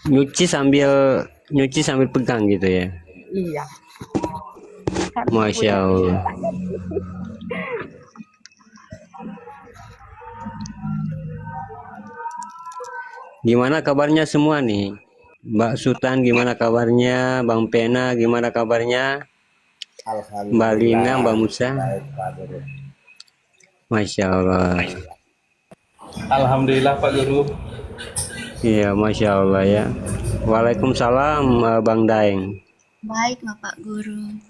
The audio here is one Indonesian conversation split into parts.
nyuci sambil pegang gitu ya. Iya, kan Masya punya Allah. Gimana kabarnya semua nih? Mbak Sultan gimana kabarnya? Bang Pena gimana kabarnya? Mbak Lina, Alhamdulillah Mbak Musa? baik Pak Guru. Masya Allah. Alhamdulillah Pak Guru. Iya, Masya Allah ya. Waalaikumsalam Bang Daeng. Baik, Bapak Guru.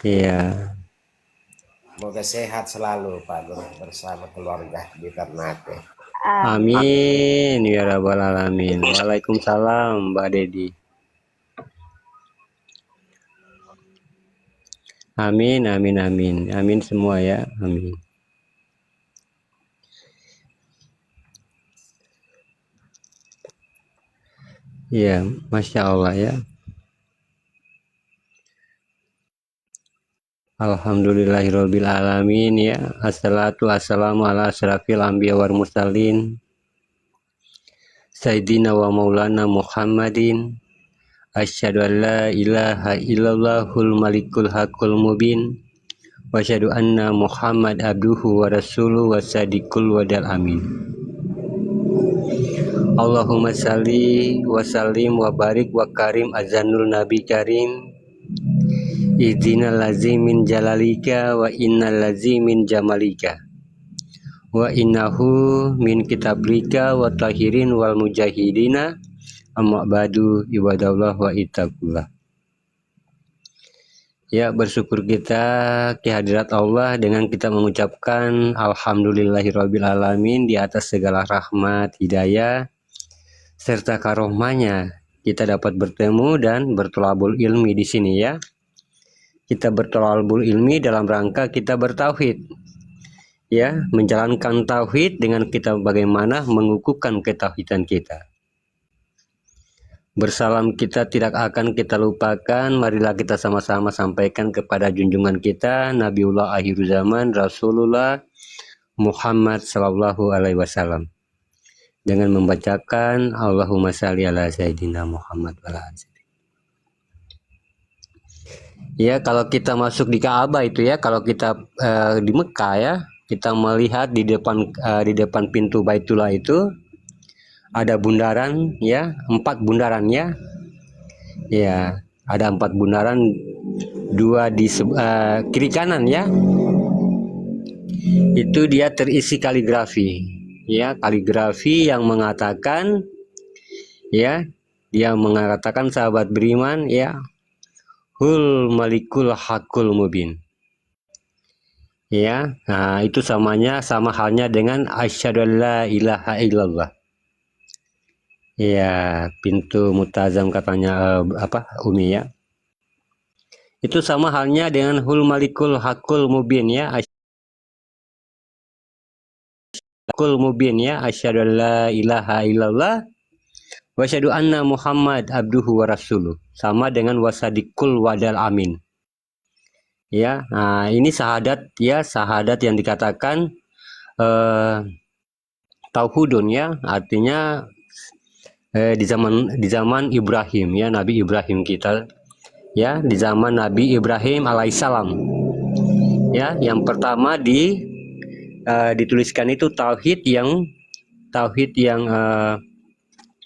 Iya. Semoga sehat selalu Pak Guru bersama keluarga di Ternate. Amin ya rabbal alamin. Waalaikumsalam Mbak Dedi. Amin, amin, amin. Amin semua ya. Amin. Iya, Masya Allah ya. Alhamdulillahirabbil alamin ya. Assalatu wassalamu ala asyrafil anbiya wal mursalin. Sayyidina wa maulana Muhammadin. Asyhadu an la ilaha illallahul malikul haqqul mubin. Wa asyhadu anna Muhammad abduhu wa rasuluhu wa sadiqul wadal amin. Allahumma salli wa sallim wa barik wa karim azanul nabi karim. Ihdinal lazimin jalalika wa innal lazimin jamalika. Wa innahu min kitabrika wa tahirin wal mujahidina. Amma ba'du ibadallah wa ittaqullah. Ya, bersyukur kita kehadirat Allah dengan kita mengucapkan alhamdulillahirabbil alamin di atas segala rahmat, hidayah serta karunia-Nya. Kita dapat bertemu dan bertolabul ilmi di sini ya. Kita bertolabul ilmi dalam rangka kita bertauhid. Ya, menjalankan tauhid dengan kita bagaimana mengukuhkan ketauhidan kita. Bersalam kita tidak akan kita lupakan. Marilah kita sama-sama sampaikan kepada junjungan kita Nabiullah akhir zaman Rasulullah Muhammad sallallahu alaihi wasallam dengan membacakan Allahumma shalli ala sayyidina Muhammad wa ala alihi. Ya, kalau kita masuk di Ka'bah itu ya, kalau kita di Mekah ya, kita melihat di depan pintu Baitullah itu ada bundaran ya, 4 bundaran ya. Ya, ada 4 bundaran, 2 di kiri kanan ya. Itu dia terisi kaligrafi. Ya, kaligrafi yang mengatakan ya, dia mengatakan sahabat beriman ya, hul malikul hakul mubin. Ya, nah itu sama halnya dengan asyhadu alla ilaha illallah. Ya, pintu mutazam katanya Umi ya. Itu sama halnya dengan hul malikul hakul mubin ya. Hakul mubin ya, asyhadu alla ilaha illallah wa asyhadu anna Muhammad abduhu wa rasuluh. Sama dengan wasadikul wadal amin. Ya, nah ini syahadat ya, syahadat yang dikatakan tauhidun ya, artinya di zaman Ibrahim ya, Nabi Ibrahim kita ya, di zaman Nabi Ibrahim alaihissalam ya, yang pertama dituliskan itu tauhid yang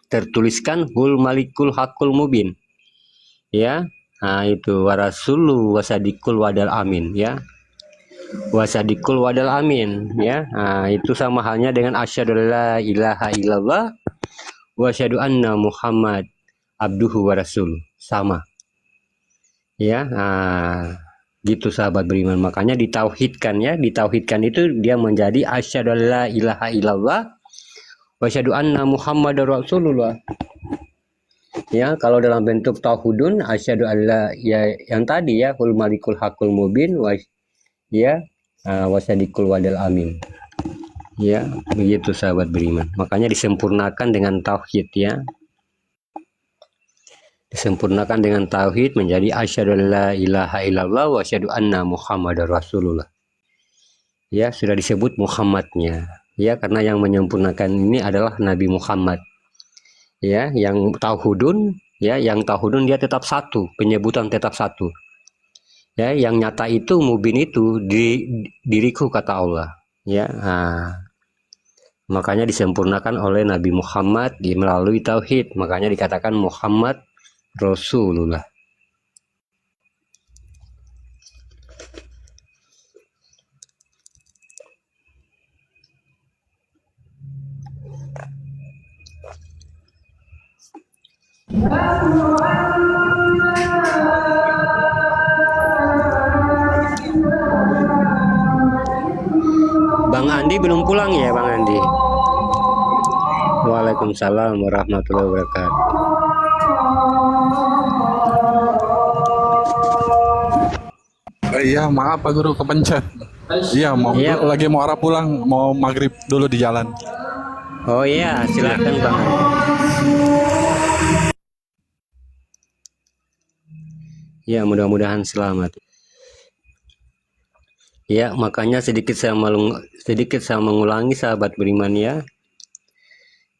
tertuliskan hul malikul hakul mubin ya. Nah itu warasulu wasadikul wadal amin ya, wasadikul wadal amin ya. Nah itu sama halnya dengan asyhadu alla ilaha illallah wa asyhadu anna Muhammad abduhu wa rasuluh, sama ya. Nah gitu sahabat beriman, makanya ditauhidkan ya, ditauhidkan itu dia menjadi asyhadu alla ilaha illallah wa asyhadu anna Muhammadar rasulullah ya. Kalau dalam bentuk tauhidun asyhadu alla ya, yang tadi ya, hul malikul hakul mubin wa ya wasadikul wadal amin ya, begitu sahabat beriman. Makanya disempurnakan dengan tauhid ya, disempurnakan dengan tauhid menjadi asyhadu alla ilaha illallah wa asyhadu anna Muhammadar rasulullah ya. Sudah disebut Muhammadnya ya, karena yang menyempurnakan ini adalah Nabi Muhammad Ya, yang tauhudun, ya, yang tauhudun dia tetap satu, penyebutan tetap satu. Ya, yang nyata itu mubin itu diriku kata Allah. Ya, makanya disempurnakan oleh Nabi Muhammad melalui tauhid. Makanya dikatakan Muhammad Rasulullah. Bang Andi belum pulang ya, Bang Andi? Waalaikumsalam warahmatullahi wabarakatuh. Iya, maaf Pak Guru kepencet. Iya, Iya. lagi mau arah pulang, mau maghrib dulu di jalan. Oh iya, silakan Bang Andi. Ya, mudah-mudahan selamat. Ya, makanya sedikit saya mengulangi sahabat beriman ya.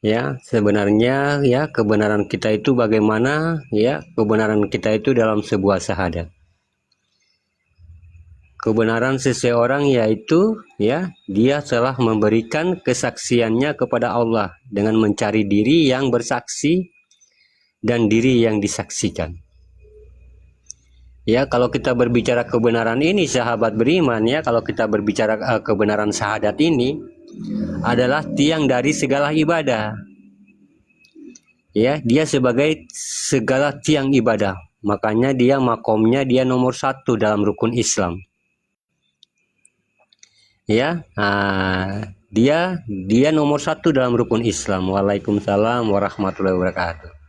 Ya, sebenarnya ya kebenaran kita itu bagaimana ya? Kebenaran kita itu dalam sebuah syahadat. Kebenaran seseorang yaitu ya, dia telah memberikan kesaksiannya kepada Allah dengan mencari diri yang bersaksi dan diri yang disaksikan. Ya, kalau kita berbicara kebenaran ini sahabat beriman ya, kalau kita berbicara kebenaran syahadat ini adalah tiang dari segala ibadah. Ya, dia sebagai segala tiang ibadah. Makanya dia makomnya dia nomor 1 dalam rukun Islam. Ya, dia nomor 1 dalam rukun Islam. Waalaikumsalam warahmatullahi wabarakatuh.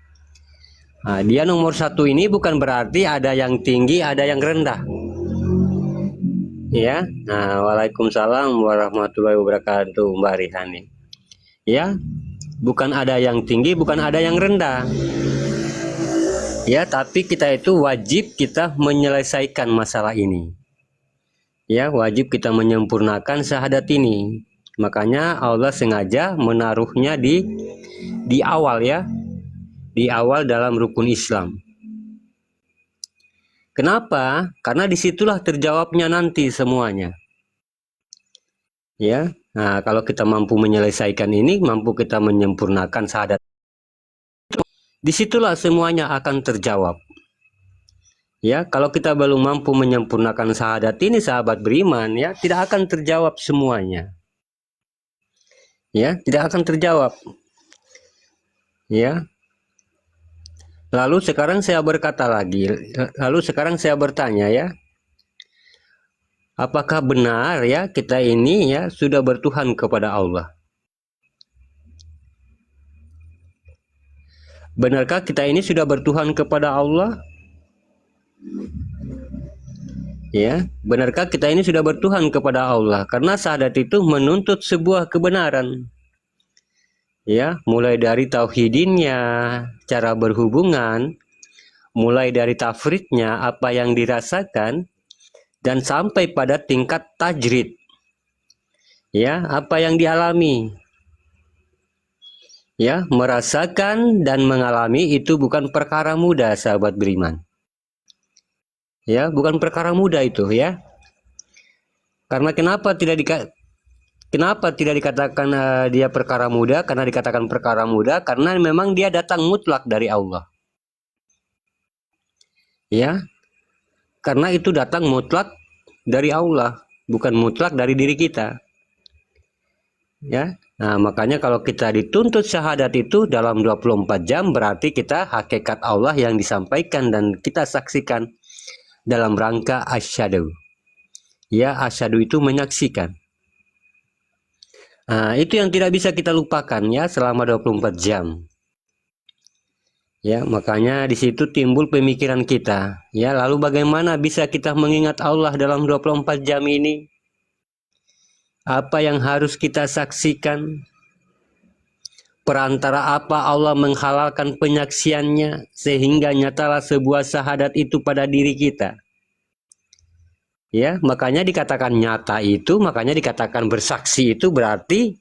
Dia nomor 1 ini bukan berarti ada yang tinggi, ada yang rendah. Ya, waalaikumsalam warahmatullahi wabarakatuh, Mbak Rihani. Ya, bukan ada yang tinggi, bukan ada yang rendah. Ya, tapi kita itu wajib kita menyelesaikan masalah ini. Ya, wajib kita menyempurnakan syahadat ini. Makanya Allah sengaja menaruhnya di awal ya. Di awal dalam rukun Islam. Kenapa? Karena disitulah terjawabnya nanti semuanya. Ya, kalau kita mampu menyelesaikan ini, mampu kita menyempurnakan syahadat, disitulah semuanya akan terjawab. Ya, kalau kita belum mampu menyempurnakan syahadat ini, sahabat beriman, ya tidak akan terjawab semuanya. Ya, tidak akan terjawab. Ya. Lalu sekarang saya bertanya ya, apakah benar ya kita ini ya sudah bertuhan kepada Allah? Benarkah kita ini sudah bertuhan kepada Allah? Ya, benarkah kita ini sudah bertuhan kepada Allah? Karena syahadat itu menuntut sebuah kebenaran. Ya, mulai dari tauhidinnya, cara berhubungan, mulai dari tafridnya, apa yang dirasakan, dan sampai pada tingkat tajrid. Ya, apa yang dialami. Ya, merasakan dan mengalami itu bukan perkara mudah, sahabat beriman. Ya, bukan perkara mudah itu ya. Karena kenapa tidak dikatakan dia perkara mudah? Karena dikatakan perkara mudah karena memang dia datang mutlak dari Allah. Ya. Karena itu datang mutlak dari Allah, bukan mutlak dari diri kita. Ya. Makanya kalau kita dituntut syahadat itu dalam 24 jam berarti kita hakikat Allah yang disampaikan dan kita saksikan dalam rangka asyhadu. Ya, asyhadu itu menyaksikan. Itu yang tidak bisa kita lupakan ya selama 24 jam. Ya, makanya di situ timbul pemikiran kita. Ya, lalu bagaimana bisa kita mengingat Allah dalam 24 jam ini? Apa yang harus kita saksikan? Perantara apa Allah menghalalkan penyaksiannya sehingga nyatalah sebuah syahadat itu pada diri kita? Ya, makanya dikatakan nyata itu, makanya dikatakan bersaksi itu berarti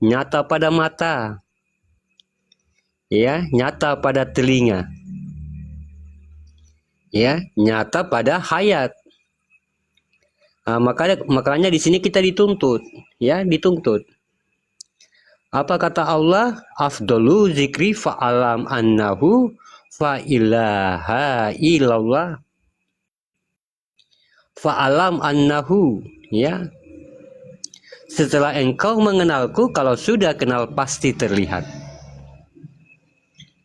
nyata pada mata. ya, nyata pada telinga, ya, nyata pada hayat. Makanya di sini kita dituntut, ya, dituntut. Apa kata Allah? Afdolu zikri fa'alam annahu fa ilaha illallah. Fa'alam annahu, ya. Setelah engkau mengenalku, kalau sudah kenal pasti terlihat.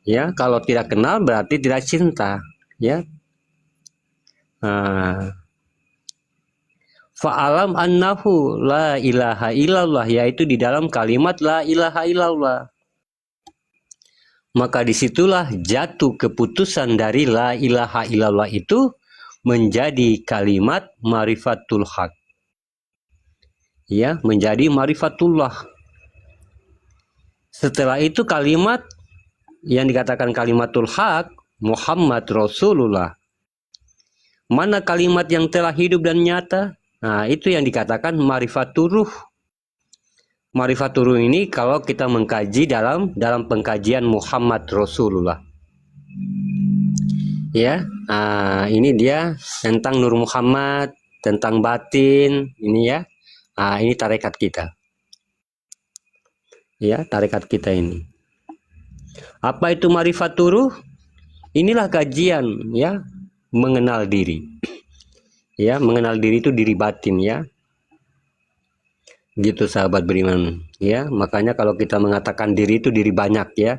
Ya, kalau tidak kenal berarti tidak cinta, ya. Fa'alam annahu la ilaha illallah, yaitu di dalam kalimat la ilaha illallah. Maka disitulah jatuh keputusan dari la ilaha illallah itu menjadi kalimat marifatul haq. Ya, menjadi marifatullah. Setelah itu kalimat yang dikatakan kalimatul haq, Muhammad Rasulullah. Mana kalimat yang telah hidup dan nyata? Nah, itu yang dikatakan marifatul ruh. Marifatul ruh ini kalau kita mengkaji dalam pengkajian Muhammad Rasulullah. Ya, ini dia tentang Nur Muhammad, tentang batin, ini ya. Ini tarekat kita. Ya, tarekat kita ini. Apa itu marifatul ruh? Inilah kajian, ya, mengenal diri. Ya, mengenal diri itu diri batin, ya. Gitu sahabat beriman, ya. Makanya kalau kita mengatakan diri itu diri banyak, ya.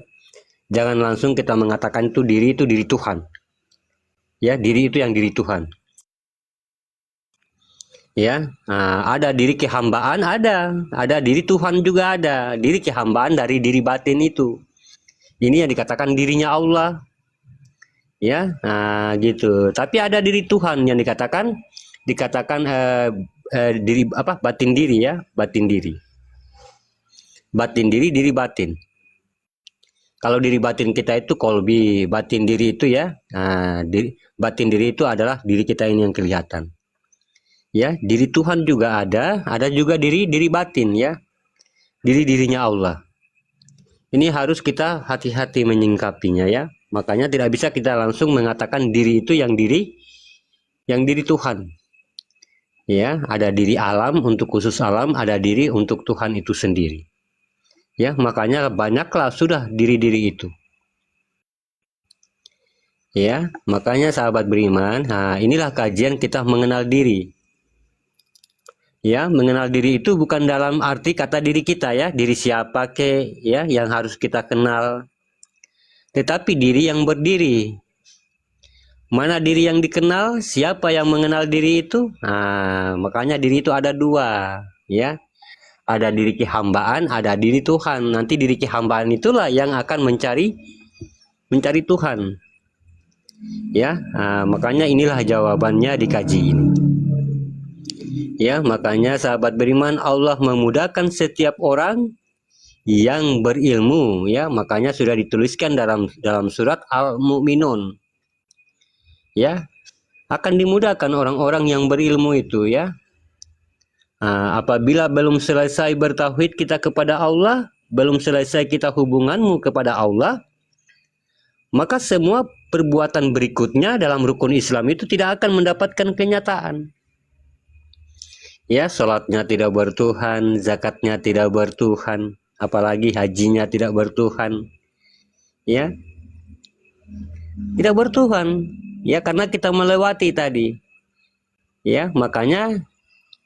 Jangan langsung kita mengatakan itu diri Tuhan. Ya, diri itu yang diri Tuhan. Ya, ada diri kehambaan, ada diri Tuhan juga ada. Diri kehambaan dari diri batin itu. Ini yang dikatakan dirinya Allah. Ya, gitu. Tapi ada diri Tuhan yang dikatakan diri apa? Batin diri, ya, batin diri. Batin diri, diri batin. Kalau diri batin kita itu kolbi, batin diri itu, ya. Batin diri itu adalah diri kita ini yang kelihatan. Ya, diri Tuhan juga ada juga diri batin, ya. Dirinya Allah. Ini harus kita hati-hati menyingkapinya, ya. Makanya tidak bisa kita langsung mengatakan diri itu yang diri Tuhan. Ya, ada diri alam untuk khusus alam, ada diri untuk Tuhan itu sendiri. Ya, makanya banyaklah sudah diri-diri itu. Ya, makanya sahabat beriman, inilah kajian kita mengenal diri. Ya, mengenal diri itu bukan dalam arti kata diri kita, ya, diri siapa ke, ya, yang harus kita kenal. Tetapi diri yang berdiri. Mana diri yang dikenal? Siapa yang mengenal diri itu? Makanya diri itu ada dua, ya. Ada diri kehambaan, ada diri Tuhan. Nanti diri kehambaan itulah yang akan mencari Tuhan. Ya, makanya inilah jawabannya di kaji ini. Ya, makanya sahabat beriman, Allah memudahkan setiap orang yang berilmu, ya. Makanya sudah dituliskan dalam surat Al-Mu'minun, ya, akan dimudahkan orang-orang yang berilmu itu, ya. Apabila belum selesai bertauhid kita kepada Allah, belum selesai kita hubunganmu kepada Allah, maka semua perbuatan berikutnya dalam rukun Islam itu tidak akan mendapatkan kenyataan. Ya, sholatnya tidak bertuhan, zakatnya tidak bertuhan, apalagi hajinya tidak bertuhan, ya, tidak bertuhan, ya, karena kita melewati tadi, ya. Makanya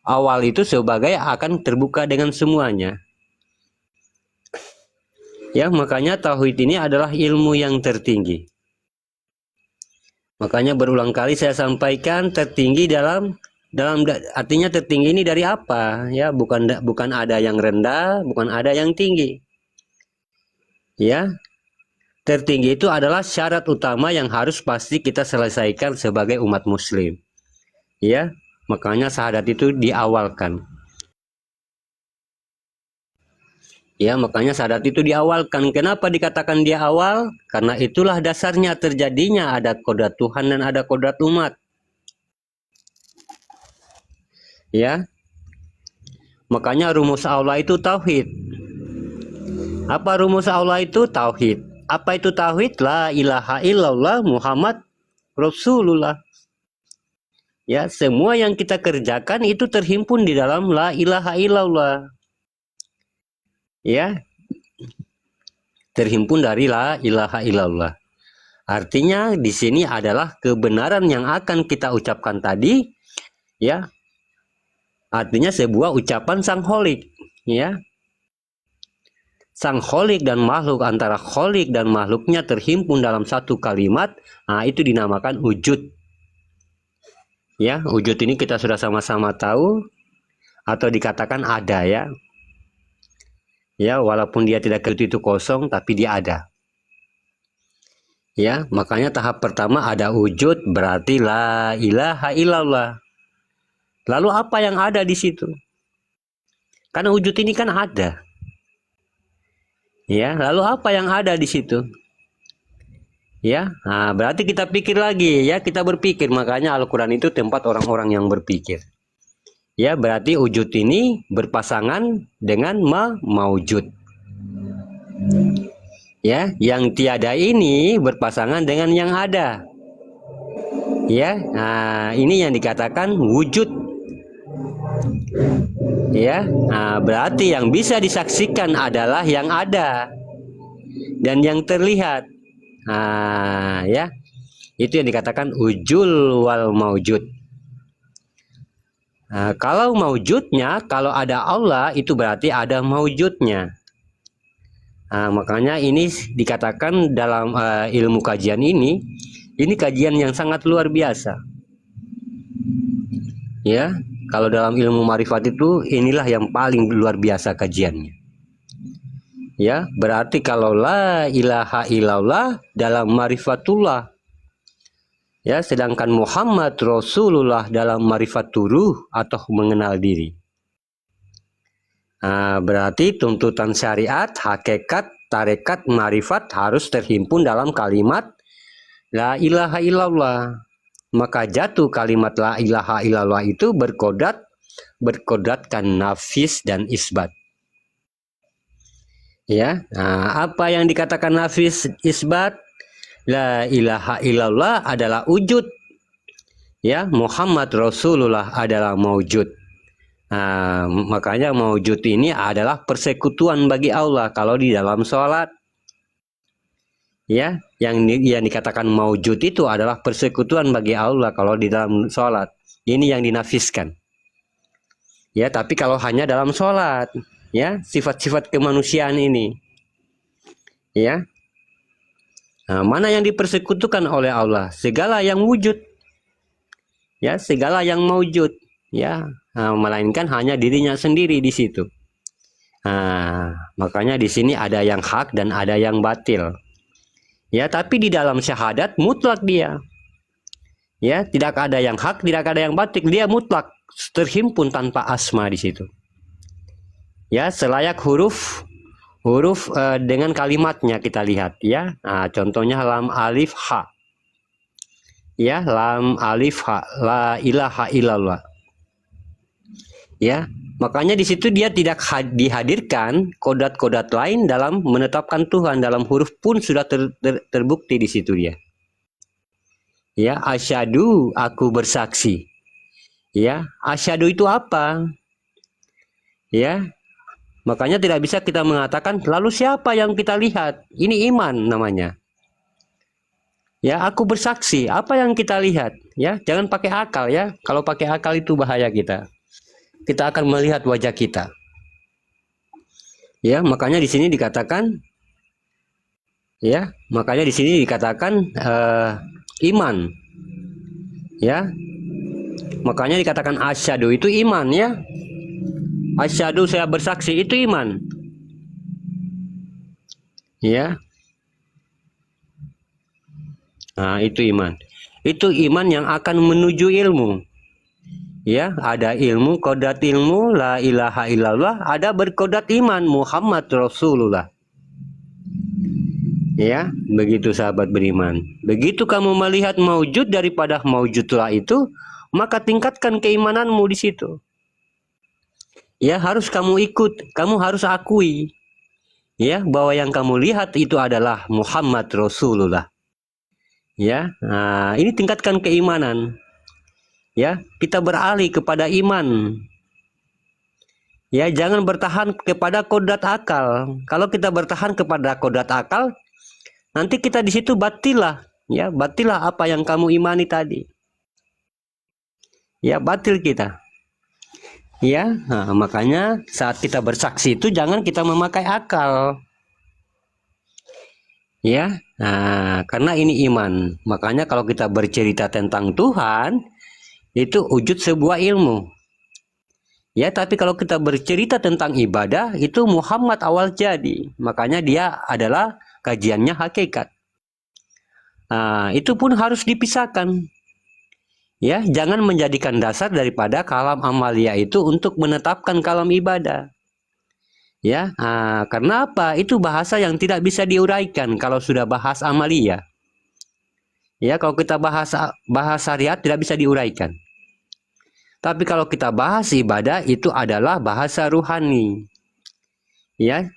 awal itu sebagai akan terbuka dengan semuanya, ya. Makanya tauhid ini adalah ilmu yang tertinggi. Makanya berulang kali saya sampaikan, tertinggi dalam artinya tertinggi ini dari apa, ya. Bukan ada yang rendah, bukan ada yang tinggi, ya. Tertinggi itu adalah syarat utama yang harus pasti kita selesaikan sebagai umat muslim, ya. Makanya syahadat itu diawalkan, ya. Makanya syahadat itu diawalkan. Kenapa dikatakan di awal? Karena itulah dasarnya terjadinya ada kodrat Tuhan dan ada kodrat umat, ya. Makanya rumus Allah itu tauhid. Apa rumus Allah itu? Tauhid. Apa itu tauhid? La ilaha illallah Muhammad Rasulullah. Ya, semua yang kita kerjakan itu terhimpun di dalam la ilaha illallah. Ya, terhimpun dari la ilaha illallah. Artinya di sini adalah kebenaran yang akan kita ucapkan tadi, ya. Artinya sebuah ucapan sang kholik, ya. Sang kholik dan makhluk, antara kholik dan makhluknya terhimpun dalam satu kalimat, nah itu dinamakan wujud. Ya, wujud ini kita sudah sama-sama tahu atau dikatakan ada, ya. Ya, walaupun dia tidak itu kosong, tapi dia ada. Ya, makanya tahap pertama ada wujud, berarti la ilaha illallah. Lalu apa yang ada di situ? Karena wujud ini kan ada. Ya, lalu apa yang ada di situ? Ya, nah berarti kita pikir lagi, ya, kita berpikir. Makanya Al-Quran itu tempat orang-orang yang berpikir. Ya, berarti wujud ini berpasangan dengan maujud. Ya, yang tiada ini berpasangan dengan yang ada. Ya, nah ini yang dikatakan wujud. Ya, nah berarti yang bisa disaksikan adalah yang ada dan yang terlihat. Nah, ya, itu yang dikatakan wujul wal maujud. Nah, kalau maujudnya, kalau ada Allah itu berarti ada maujudnya. Nah, makanya ini dikatakan dalam ilmu kajian ini kajian yang sangat luar biasa. Ya, kalau dalam ilmu marifat itu inilah yang paling luar biasa kajiannya. Ya, berarti kalau la ilaha illallah dalam marifatullah, ya, sedangkan Muhammad Rasulullah dalam marifaturuh atau mengenal diri. Nah, berarti tuntutan syariat, hakikat, tarekat, marifat harus terhimpun dalam kalimat la ilaha illallah. Maka jatuh kalimat la ilaha illallah itu berkodatkan nafis dan isbat. Ya, nah, apa yang dikatakan nafis isbat? La ilaha illallah adalah wujud. Ya, Muhammad Rasulullah adalah maujud. Nah, makanya maujud ini adalah persekutuan bagi Allah kalau di dalam sholat. Ya, yang dikatakan maujud itu adalah persekutuan bagi Allah kalau di dalam sholat. Ini yang dinafiskan. Ya, tapi kalau hanya dalam sholat, ya, sifat-sifat kemanusiaan ini. Ya. Nah, mana yang dipersekutukan oleh Allah? Segala yang wujud. Ya, segala yang maujud. Ya, nah, melainkan hanya dirinya sendiri di situ. Nah, makanya di sini ada yang hak dan ada yang batil. Ya, tapi di dalam syahadat mutlak dia. Ya, tidak ada yang hak, tidak ada yang batil, dia mutlak, terhimpun tanpa asma di situ. Ya, selayak huruf dengan kalimatnya kita lihat, ya. Nah, contohnya lam alif ha. Ya, lam alif ha, la ilaha illallah. Ya, makanya di situ dia tidak dihadirkan kodat-kodat lain dalam menetapkan Tuhan. Dalam huruf pun sudah terbukti di situ dia. Ya, asyhadu, aku bersaksi. Ya, asyhadu itu apa? Ya, makanya tidak bisa kita mengatakan lalu siapa yang kita lihat? Ini iman namanya. Ya, aku bersaksi. Apa yang kita lihat? Ya, jangan pakai akal, ya. Kalau pakai akal itu bahaya kita. Kita akan melihat wajah kita. Ya, makanya di sini dikatakan, ya, makanya di sini dikatakan iman. Ya, makanya dikatakan asyhadu itu iman, ya. Asyhadu, saya bersaksi, itu iman. Ya. Nah, itu iman. Itu iman yang akan menuju ilmu. Ya, ada ilmu, kodat ilmu, la ilaha illallah, ada berkodat iman, Muhammad Rasulullah. Ya, begitu sahabat beriman. Begitu kamu melihat maujud daripada maujudlah itu, maka tingkatkan keimananmu di situ. Ya, harus kamu ikut, kamu harus akui. ya, bahwa yang kamu lihat itu adalah Muhammad Rasulullah. Ya, nah, ini tingkatkan keimanan. Ya, kita beralih kepada iman. Ya, jangan bertahan kepada kodrat akal. Kalau kita bertahan kepada kodrat akal, nanti kita di situ batilah. Ya, batilah apa yang kamu imani tadi. Ya, batil kita. Ya, nah, makanya saat kita bersaksi itu jangan kita memakai akal. Ya, nah, karena ini iman. Makanya kalau kita bercerita tentang Tuhan, itu wujud sebuah ilmu. Ya, tapi kalau kita bercerita tentang ibadah, itu Muhammad awal jadi. Makanya dia adalah kajiannya hakikat. Nah, itu pun harus dipisahkan. Ya, jangan menjadikan dasar daripada kalam amalia itu untuk menetapkan kalam ibadah. Ya, karena apa? Itu bahasa yang tidak bisa diuraikan kalau sudah bahas amalia. Ya, kalau kita bahas syariat tidak bisa diuraikan. Tapi kalau kita bahas ibadah itu adalah bahasa ruhani. Ya,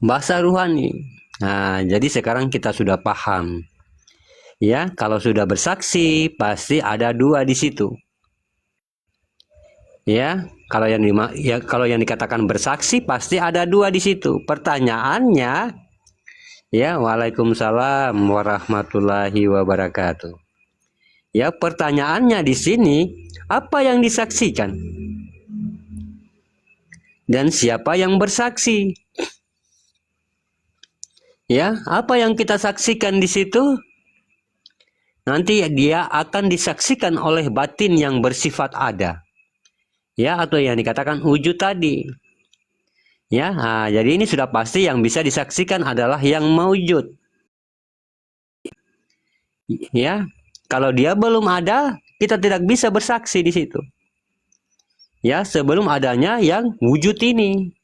bahasa ruhani. Nah, jadi sekarang kita sudah paham. Ya, kalau sudah bersaksi pasti ada dua di situ. Ya, kalau yang dikatakan bersaksi pasti ada dua di situ. Pertanyaannya, ya, waalaikumsalam warahmatullahi wabarakatuh. Ya, pertanyaannya di sini, apa yang disaksikan? Dan siapa yang bersaksi? Ya, apa yang kita saksikan di situ? Nanti dia akan disaksikan oleh batin yang bersifat ada. Ya, atau yang dikatakan wujud tadi. Ya, jadi ini sudah pasti yang bisa disaksikan adalah yang maujud. Ya, kalau dia belum ada, kita tidak bisa bersaksi di situ. Ya, sebelum adanya yang wujud ini.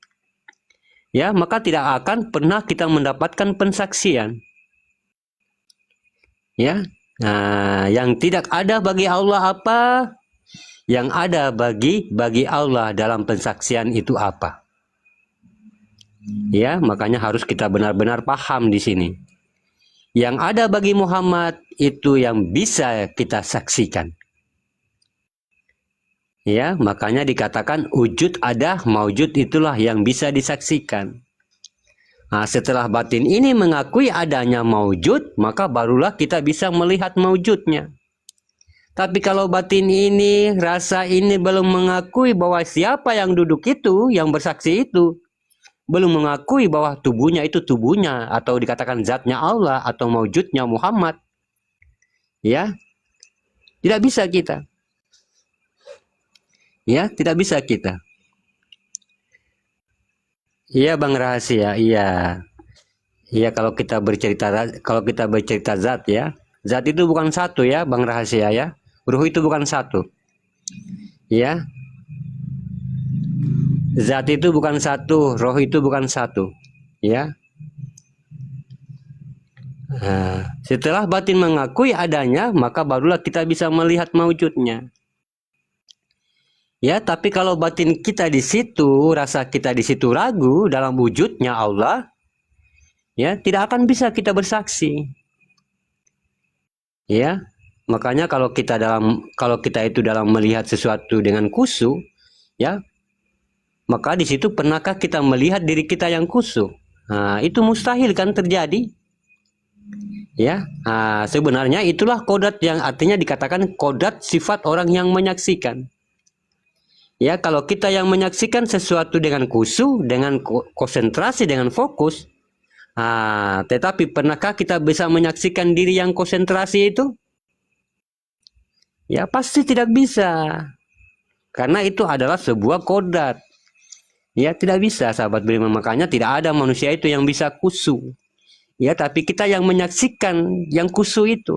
Ya, maka tidak akan pernah kita mendapatkan pensaksian. Ya, nah, yang tidak ada bagi Allah apa? Yang ada bagi Allah dalam pensaksian itu apa? Ya, makanya harus kita benar-benar paham di sini. Yang ada bagi Muhammad itu yang bisa kita saksikan. Ya, makanya dikatakan wujud ada, maujud itulah yang bisa disaksikan. Nah, setelah batin ini mengakui adanya maujud, maka barulah kita bisa melihat maujudnya. Tapi kalau batin ini, rasa ini belum mengakui bahwa siapa yang duduk itu, yang bersaksi itu, belum mengakui bahwa tubuhnya itu tubuhnya, atau dikatakan zatnya Allah, atau maujudnya Muhammad, ya, tidak bisa kita. Ya, tidak bisa kita. Iya, Bang Rahasia, iya. Iya, kalau kita bercerita zat ya. Zat itu bukan satu ya, Bang Rahasia ya. Ruh itu bukan satu. Ya. Zat itu bukan satu, roh itu bukan satu. Ya. Nah, setelah batin mengakui adanya, maka barulah kita bisa melihat maujudnya. Ya, tapi kalau batin kita di situ, rasa kita di situ ragu dalam wujudnya Allah, ya, tidak akan bisa kita bersaksi. Ya, makanya kalau kita itu dalam melihat sesuatu dengan khusyuk, ya, maka di situ pernahkah kita melihat diri kita yang khusyuk? Nah, itu mustahil kan terjadi. Ya, sebenarnya itulah kodrat yang artinya dikatakan kodrat sifat orang yang menyaksikan. Ya, kalau kita yang menyaksikan sesuatu dengan khusyuk, dengan konsentrasi, dengan fokus, tetapi pernahkah kita bisa menyaksikan diri yang konsentrasi itu? Ya, pasti tidak bisa. Karena itu adalah sebuah kodrat. Ya, tidak bisa, sahabat beriman. Makanya tidak ada manusia itu yang bisa khusyuk. Ya, tapi kita yang menyaksikan yang khusyuk itu.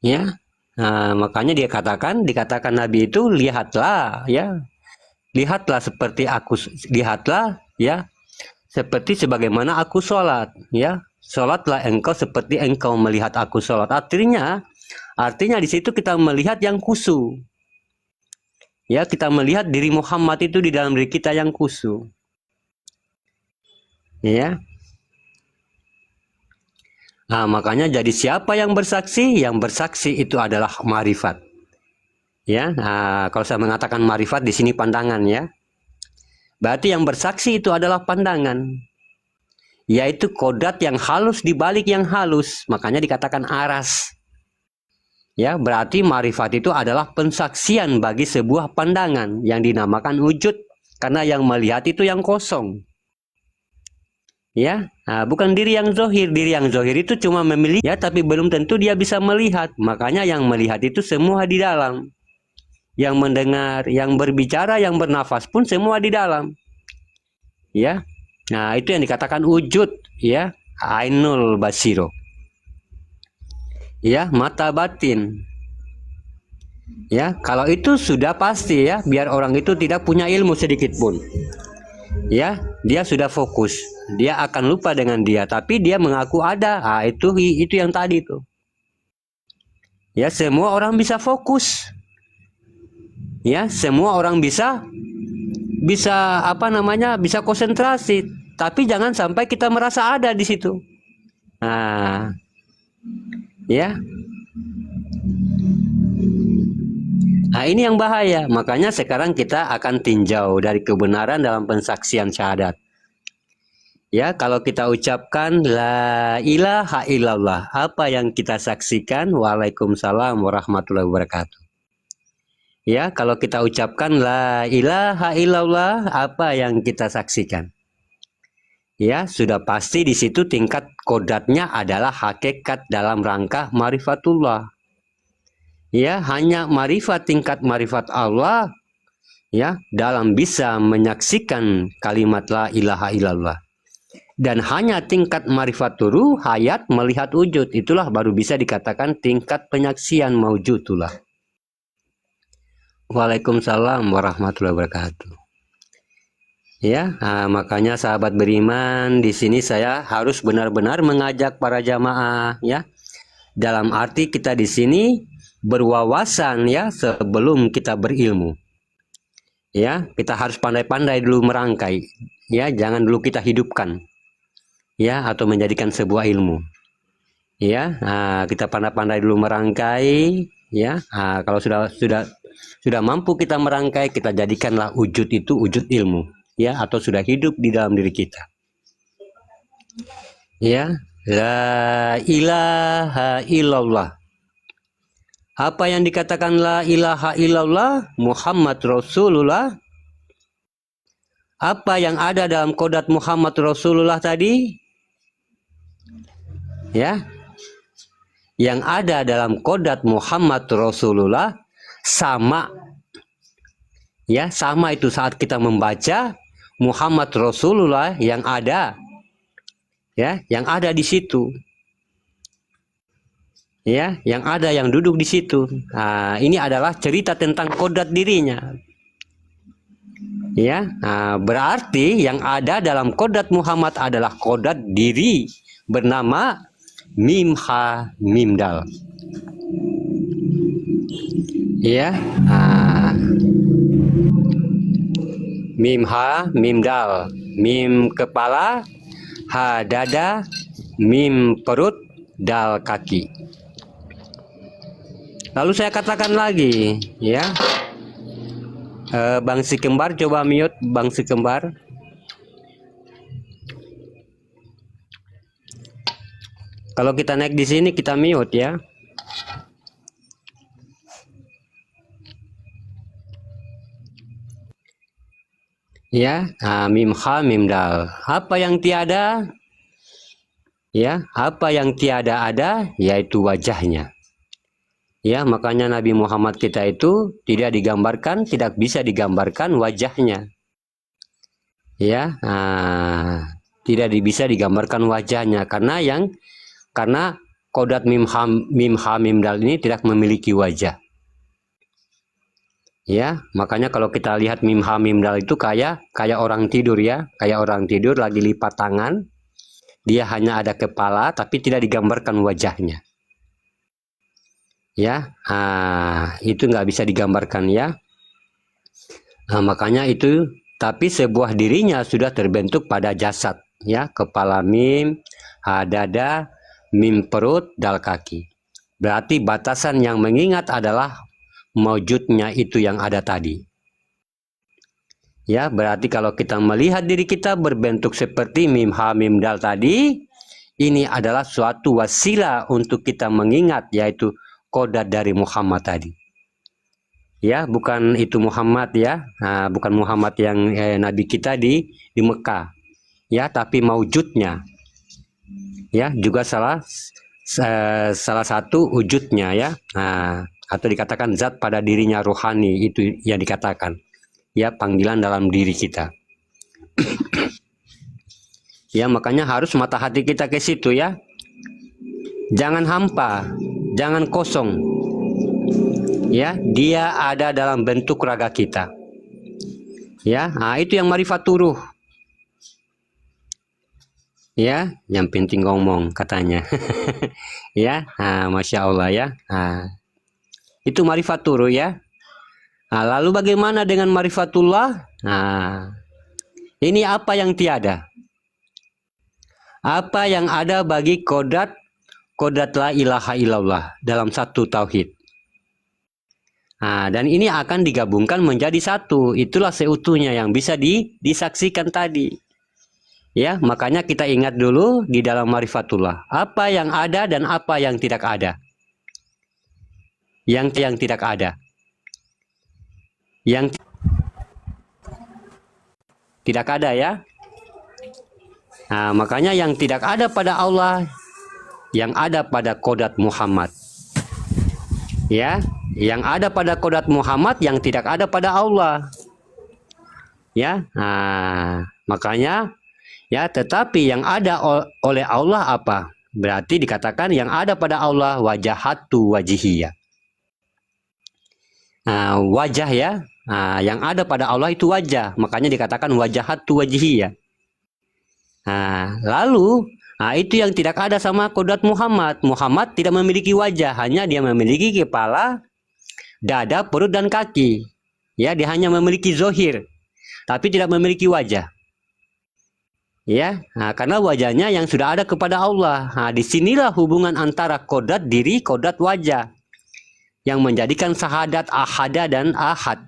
Ya. Nah, makanya dikatakan Nabi itu lihatlah ya. Lihatlah seperti aku, lihatlah ya. Seperti sebagaimana aku sholat ya. Sholatlah engkau seperti engkau melihat aku sholat. Artinya di situ kita melihat yang khusyuk. Ya, kita melihat diri Muhammad itu di dalam diri kita yang khusyuk. Ya. Nah, makanya jadi siapa yang bersaksi? Yang bersaksi itu adalah marifat. Ya, nah, kalau saya mengatakan marifat di sini pandangan ya. Berarti yang bersaksi itu adalah pandangan. Yaitu kodat yang halus di balik yang halus, makanya dikatakan aras. Ya, berarti marifat itu adalah pensaksian bagi sebuah pandangan yang dinamakan wujud, karena yang melihat itu yang kosong. Ya, nah, bukan diri yang zohir. Diri yang zohir itu cuma memilih ya, tapi belum tentu dia bisa melihat. Makanya yang melihat itu semua di dalam. Yang mendengar, yang berbicara, yang bernafas pun semua di dalam. Ya, nah itu yang dikatakan wujud. Ya, ainul basiro. Ya, mata batin. Ya, kalau itu sudah pasti ya, biar orang itu tidak punya ilmu sedikit pun. Ya, dia sudah fokus. Dia akan lupa dengan dia, tapi dia mengaku ada. Ah, itu yang tadi tuh. Ya, semua orang bisa fokus. Ya, semua orang bisa apa namanya? Bisa konsentrasi, tapi jangan sampai kita merasa ada di situ. Nah, ya. Nah, ini yang bahaya. Makanya sekarang kita akan tinjau dari kebenaran dalam pensaksian syahadat. Ya, kalau kita ucapkan la ilaha illallah, apa yang kita saksikan? Waalaikumsalam warahmatullahi wabarakatuh. Ya, kalau kita ucapkan la ilaha illallah, apa yang kita saksikan? Ya, sudah pasti di situ tingkat kodatnya adalah hakikat dalam rangka marifatullah. Ya, hanya marifat, tingkat marifat Allah ya dalam bisa menyaksikan kalimat la ilaha illallah. Dan hanya tingkat marifaturuh hayat melihat wujud, itulah baru bisa dikatakan tingkat penyaksian maujudullah. Waalaikumsalam warahmatullahi wabarakatuh. Ya, nah, makanya sahabat beriman, di sini saya harus benar-benar mengajak para jamaah ya. Dalam arti kita di sini berwawasan ya sebelum kita berilmu. Ya, kita harus pandai-pandai dulu merangkai. Ya, jangan dulu kita hidupkan. Ya, atau menjadikan sebuah ilmu. Ya, nah, kita pandai-pandai dulu merangkai. Ya, nah, kalau sudah mampu kita merangkai, kita jadikanlah wujud itu wujud ilmu. Ya, atau sudah hidup di dalam diri kita. Ya, la ilaha illallah. Apa yang dikatakan la ilaha illallah? Muhammad Rasulullah. Apa yang ada dalam kodat Muhammad Rasulullah tadi? Ya, yang ada dalam kodat Muhammad Rasulullah sama. Ya, sama itu saat kita membaca Muhammad Rasulullah yang ada. Ya, yang ada di situ. Ya, yang ada, yang duduk di situ. Nah, ini adalah cerita tentang kodat dirinya. Ya, nah, berarti yang ada dalam kodat Muhammad adalah kodat diri bernama mim ha mim dal. Ya, nah, mim ha mim dal, mim kepala, ha dada, mim perut, dal kaki. Lalu saya katakan lagi, ya, Bang Si Kembar, coba mute Bang Si Kembar. Kalau kita naik di sini kita mute ya. Ya, nah, mim ha mim dal. Apa yang tiada? Ya, apa yang tiada ada yaitu wajahnya. Ya, makanya Nabi Muhammad kita itu tidak digambarkan, tidak bisa digambarkan wajahnya. Ya, nah, tidak bisa digambarkan wajahnya karena kodat mim ha mim dal ini tidak memiliki wajah. Ya, makanya kalau kita lihat mim ha mim dal itu kayak orang tidur ya, kayak orang tidur lagi lipat tangan. Dia hanya ada kepala tapi tidak digambarkan wajahnya. Ya, itu nggak bisa digambarkan ya. Nah, makanya itu, tapi sebuah dirinya sudah terbentuk pada jasad. ya, kepala mim, ha dada, mim perut, dal kaki. Berarti batasan yang mengingat adalah maujudnya itu yang ada tadi. Ya, berarti kalau kita melihat diri kita berbentuk seperti mim, ha, mim, dal tadi, ini adalah suatu wasilah untuk kita mengingat, yaitu kodrat dari Muhammad tadi. Ya, bukan itu Muhammad ya, nah, bukan Muhammad yang Nabi kita di Mekah. Ya, tapi maujudnya. Ya, juga salah satu wujudnya ya. Nah, atau dikatakan zat pada dirinya rohani, itu yang dikatakan. Ya, panggilan dalam diri kita. Ya, makanya harus mata hati kita ke situ ya. Jangan hampa, jangan kosong. Ya, dia ada dalam bentuk raga kita. Ya, nah, itu yang marifat turuh. Ya, yang penting ngomong katanya. Ya, nah, masya Allah ya. Nah, itu marifat turuh ya. Nah, lalu bagaimana dengan marifatullah? Nah, ini apa yang tiada? Apa yang ada bagi kodrat la ilaha illallah dalam satu tauhid? Nah, dan ini akan digabungkan menjadi satu. Itulah seutuhnya yang bisa disaksikan tadi. Ya, makanya kita ingat dulu di dalam marifatullah. Apa yang ada dan apa yang tidak ada. Yang tidak ada. Yang tidak ada ya. Nah, makanya yang tidak ada pada Allah, yang ada pada kodrat Muhammad. Ya, yang ada pada kodrat Muhammad, yang tidak ada pada Allah. Ya, nah, makanya ya, tetapi yang ada oleh Allah apa? Berarti dikatakan yang ada pada Allah wajahatu wajihiyah. Nah, wajah ya. Nah, yang ada pada Allah itu wajah. Makanya dikatakan wajahatu wajihiyah. Nah, lalu itu yang tidak ada sama kodrat Muhammad. Muhammad tidak memiliki wajah, hanya dia memiliki kepala, dada, perut, dan kaki. Ya, dia hanya memiliki zohir, tapi tidak memiliki wajah. Ya, nah, karena wajahnya yang sudah ada kepada Allah. Nah, disinilah hubungan antara kodrat diri, kodrat wajah, yang menjadikan sahadat ahada dan ahad.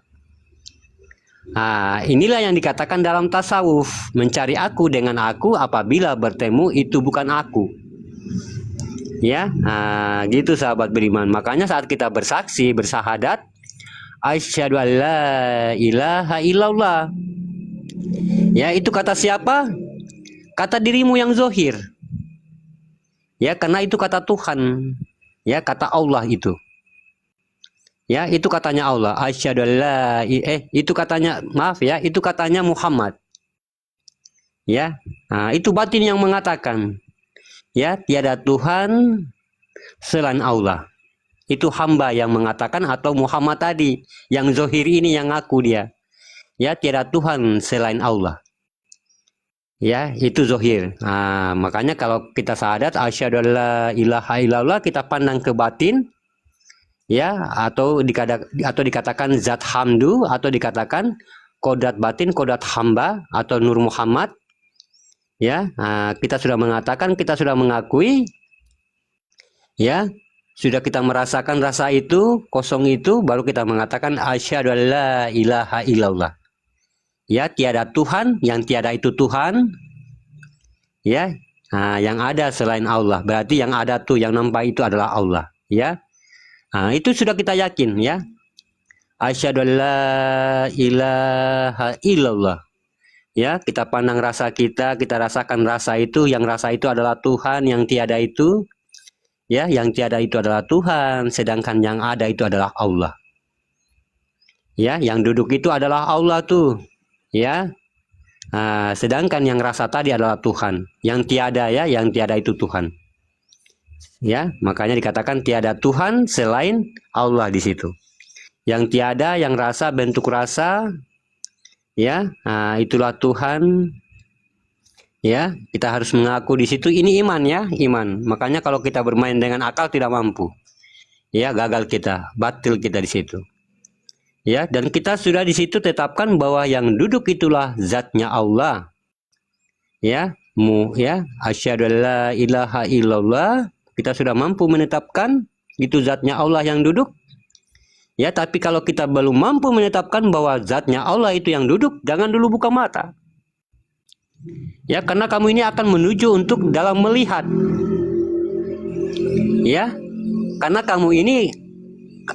Nah, inilah yang dikatakan dalam tasawuf, mencari aku dengan aku apabila bertemu itu bukan aku. Ya, nah, gitu sahabat beriman. Makanya saat kita bersaksi, bersahadat, asyhadu an la ilaha illallah. Ya, itu kata siapa? Kata dirimu yang zohir. Ya, karena itu kata Tuhan. Ya, kata Allah itu. Ya, itu katanya Allah. Asyhadu an la itu katanya, maaf ya, itu katanya Muhammad. Ya, nah, itu batin yang mengatakan. Ya, tiada Tuhan selain Allah. Itu hamba yang mengatakan, atau Muhammad tadi, yang zohir ini yang ngaku dia. Ya, tiada Tuhan selain Allah. Ya, itu zohir. Nah, makanya kalau kita syahadat asyhadu an la ilaha illallah, kita pandang ke batin, ya, atau dikatakan zat hamdu, atau dikatakan kodrat batin, kodrat hamba, atau nur Muhammad. Ya, nah, kita sudah mengatakan, kita sudah mengakui, ya, sudah kita merasakan rasa itu, kosong itu, baru kita mengatakan asyhadu an la ilaha illallah. Ya, tiada Tuhan, yang tiada itu Tuhan. Ya, nah, yang ada selain Allah. Berarti yang ada tuh, yang nampak itu adalah Allah. Ya, nah, itu sudah kita yakin ya. Asyhadu an la ilaha illallah. Ya, kita pandang rasa kita rasakan rasa itu, yang rasa itu adalah Tuhan, yang tiada itu. Ya, yang tiada itu adalah Tuhan, sedangkan yang ada itu adalah Allah. Ya, yang duduk itu adalah Allah tuh. Ya, nah, sedangkan yang rasa tadi adalah Tuhan, yang tiada ya, yang tiada itu Tuhan. Ya, makanya dikatakan tiada Tuhan selain Allah di situ. Yang tiada, yang rasa, bentuk rasa, ya, nah, itulah Tuhan. Ya, kita harus mengaku di situ. Ini iman ya, iman. Makanya kalau kita bermain dengan akal tidak mampu. Ya, gagal kita, batil kita di situ. Ya, dan kita sudah di situ tetapkan bahwa yang duduk itulah zatnya Allah. Ya, asyhadu alla ilaha illallah, kita sudah mampu menetapkan itu zatnya Allah yang duduk. Ya, tapi kalau kita belum mampu menetapkan bahwa zatnya Allah itu yang duduk, jangan dulu buka mata. Ya, karena kamu ini akan menuju untuk dalam melihat. Ya, karena kamu ini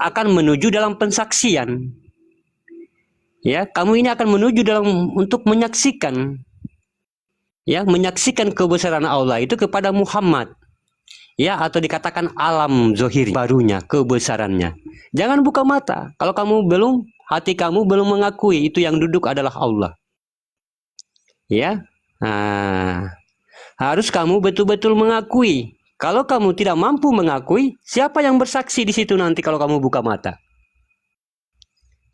akan menuju dalam pensaksian. Ya, kamu ini akan menuju dalam untuk menyaksikan. Ya, menyaksikan kebesaran Allah itu kepada Muhammad. Ya, atau dikatakan alam zohir barunya, kebesarannya. Jangan buka mata. Kalau hati kamu belum mengakui itu yang duduk adalah Allah. Ya, harus kamu betul-betul mengakui. Kalau kamu tidak mampu mengakui, siapa yang bersaksi di situ nanti kalau kamu buka mata?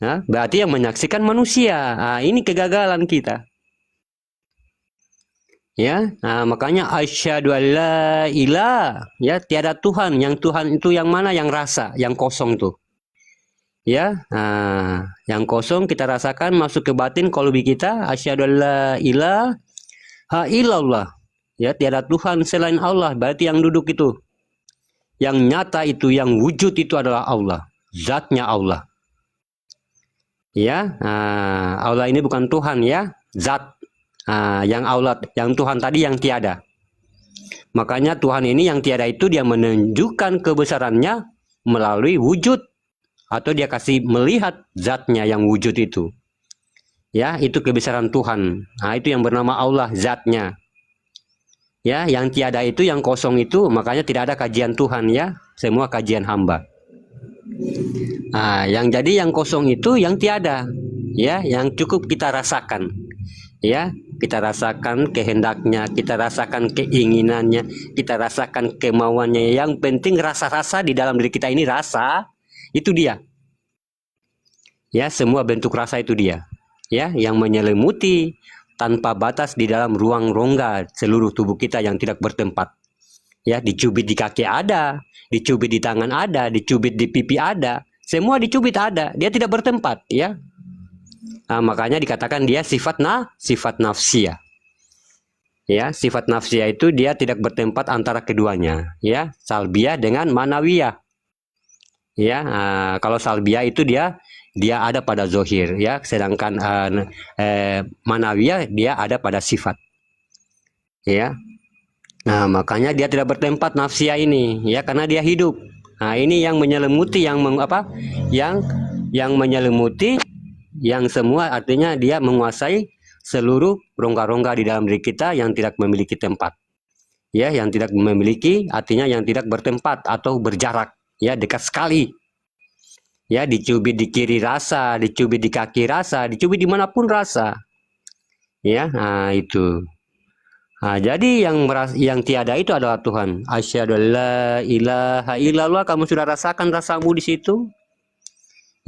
Nah, berarti yang menyaksikan manusia. Ini kegagalan kita. Ya, makanya asyhadu alla ilaha, ya, tiada Tuhan. Yang Tuhan itu yang mana? Yang rasa, yang kosong tuh. Ya, yang kosong kita rasakan masuk ke batin qalbi kita. Asyhadu alla ilaha illallah. Ya, tiada Tuhan selain Allah. Berarti yang duduk itu, yang nyata itu, yang wujud itu adalah Allah, zatnya Allah. Ya, Allah ini bukan Tuhan, ya, zat. Yang Allah, yang Tuhan tadi yang tiada. Makanya Tuhan ini yang tiada itu dia menunjukkan kebesarannya melalui wujud, atau dia kasih melihat zatnya yang wujud itu. Ya, itu kebesaran Tuhan. Itu yang bernama Allah, zatnya. Ya, yang tiada itu, yang kosong itu, makanya tidak ada kajian Tuhan, ya. Semua kajian hamba. Yang jadi yang kosong itu yang tiada, ya, yang cukup kita rasakan. Ya, kita rasakan kehendaknya, kita rasakan keinginannya, kita rasakan kemauannya. Yang penting rasa-rasa di dalam diri kita ini, rasa itu dia. Ya, semua bentuk rasa itu dia. Ya, yang menyelimuti tanpa batas di dalam ruang rongga seluruh tubuh kita yang tidak bertempat. Ya, dicubit di kaki ada, dicubit di tangan ada, dicubit di pipi ada, semua dicubit ada. Dia tidak bertempat, ya. Makanya dikatakan dia sifat nafsiyah. Ya, sifat nafsiyah itu dia tidak bertempat antara keduanya, ya, salbiyah dengan manawiyah. Ya, kalau salbiyah itu dia ada pada zohir, ya, sedangkan manawiyah dia ada pada sifat. Ya. Makanya dia tidak bertempat nafsiyah ini, ya, karena dia hidup. Ini yang menyelimuti, yang menyelimuti, yang semua artinya dia menguasai seluruh rongga-rongga di dalam diri kita yang tidak memiliki tempat. Ya, yang tidak memiliki artinya yang tidak bertempat atau berjarak, ya, dekat sekali. Ya, dicubit di kiri rasa, dicubit di kaki rasa, dicubit dimanapun rasa. Ya, itu. Jadi yang tiada itu adalah Tuhan. Asyhadu alla ilaha illallah, kamu sudah rasakan rasamu di situ?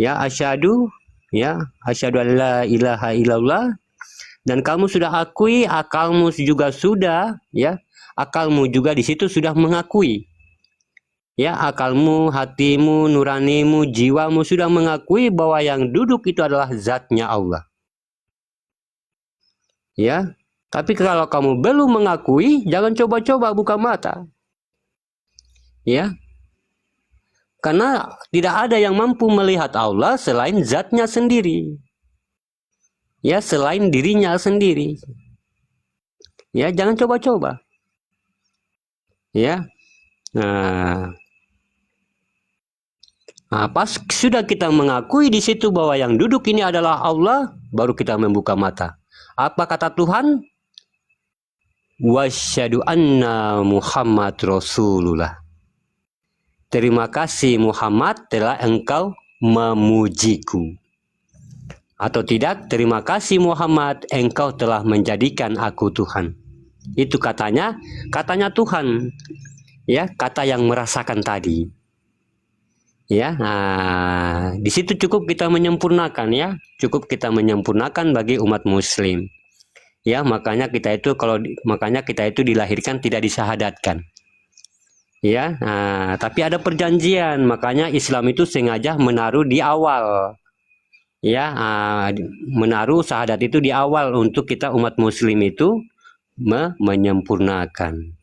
Ya, asyhadu, ya, asyhadu alla ilaha illallah, dan kamu sudah akui, akalmu juga sudah, ya, akalmu juga di situ sudah mengakui. Ya, akalmu, hatimu, nuranimu, jiwamu sudah mengakui bahwa yang duduk itu adalah zatnya Allah. Ya. Tapi kalau kamu belum mengakui, jangan coba-coba buka mata. Ya. Karena tidak ada yang mampu melihat Allah selain zatnya sendiri. Ya, selain dirinya sendiri. Ya, jangan coba-coba. Ya. Pas sudah kita mengakui di situ bahwa yang duduk ini adalah Allah, baru kita membuka mata. Apa kata Tuhan? Wasyhadu anna Muhammad Rasulullah. Terima kasih Muhammad telah engkau memujiku. Atau tidak, terima kasih Muhammad engkau telah menjadikan aku Tuhan. Itu katanya Tuhan. Ya, kata yang merasakan tadi. Ya, di situ cukup kita menyempurnakan, ya. Cukup kita menyempurnakan bagi umat muslim. Ya, makanya kita itu dilahirkan tidak disahadatkan. Ya, tapi ada perjanjian, makanya Islam itu sengaja menaruh di awal. Ya, menaruh syahadat itu di awal untuk kita umat muslim itu menyempurnakan.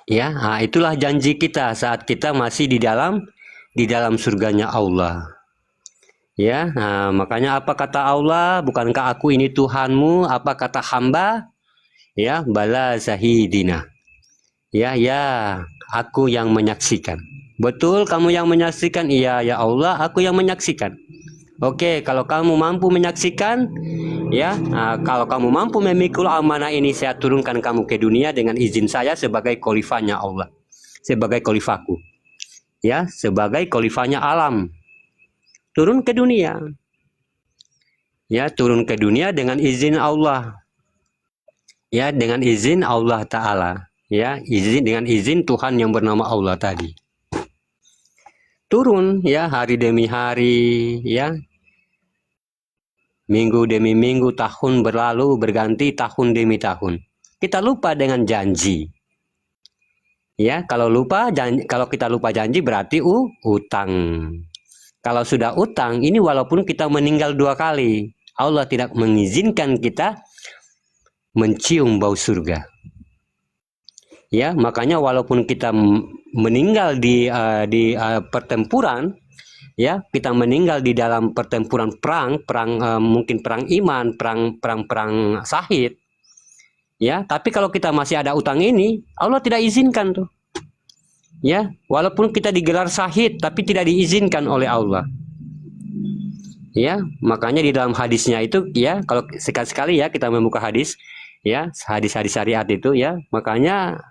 Ya, itulah janji kita saat kita masih di dalam surganya Allah. Ya, makanya apa kata Allah? Bukankah aku ini Tuhanmu? Apa kata hamba? Ya, bala zahidina. Ya, aku yang menyaksikan. Betul, kamu yang menyaksikan? Iya, ya Allah, aku yang menyaksikan. Oke, kalau kamu mampu menyaksikan, ya, kalau kamu mampu memikul amanah ini, saya turunkan kamu ke dunia dengan izin saya sebagai khalifahnya Allah, sebagai khalifahku, ya, sebagai khalifahnya alam. Turun ke dunia, ya, turun ke dunia dengan izin Allah, ya, dengan izin Allah Ta'ala, ya, dengan izin Tuhan yang bernama Allah tadi. Turun, ya, hari demi hari, ya, minggu demi minggu, tahun berlalu berganti tahun demi tahun. Kita lupa dengan janji. Ya, kalau kita lupa janji berarti utang. Kalau sudah utang, ini walaupun kita meninggal 2 kali, Allah tidak mengizinkan kita mencium bau surga. Ya, makanya walaupun kita meninggal di pertempuran, ya, kita meninggal di dalam pertempuran perang, mungkin perang iman, perang syahid, ya, tapi kalau kita masih ada utang ini, Allah tidak izinkan tuh, ya, walaupun kita digelar syahid tapi tidak diizinkan oleh Allah, ya. Makanya di dalam hadisnya itu, ya, kalau sekali-sekali ya kita membuka hadis, ya, hadis-hadis syariat itu, ya, makanya,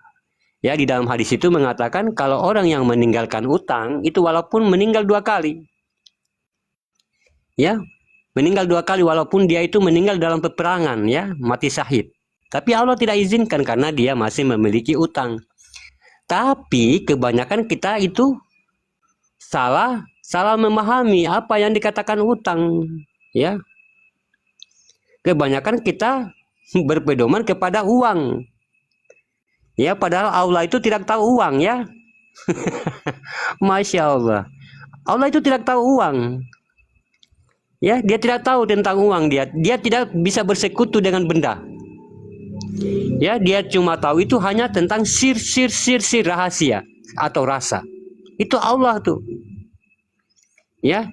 ya, di dalam hadis itu mengatakan kalau orang yang meninggalkan utang itu walaupun meninggal 2 kali, ya, meninggal 2 kali walaupun dia itu meninggal dalam peperangan, ya, mati syahid, tapi Allah tidak izinkan karena dia masih memiliki utang. Tapi kebanyakan kita itu salah memahami apa yang dikatakan utang, ya. Kebanyakan kita berpedoman kepada uang. Ya, padahal Allah itu tidak tahu uang, ya. Masya Allah. Allah itu tidak tahu uang. Ya, dia tidak tahu tentang uang, dia tidak bisa bersekutu dengan benda. Ya, dia cuma tahu itu hanya tentang sir rahasia atau rasa. Itu Allah tuh. Ya.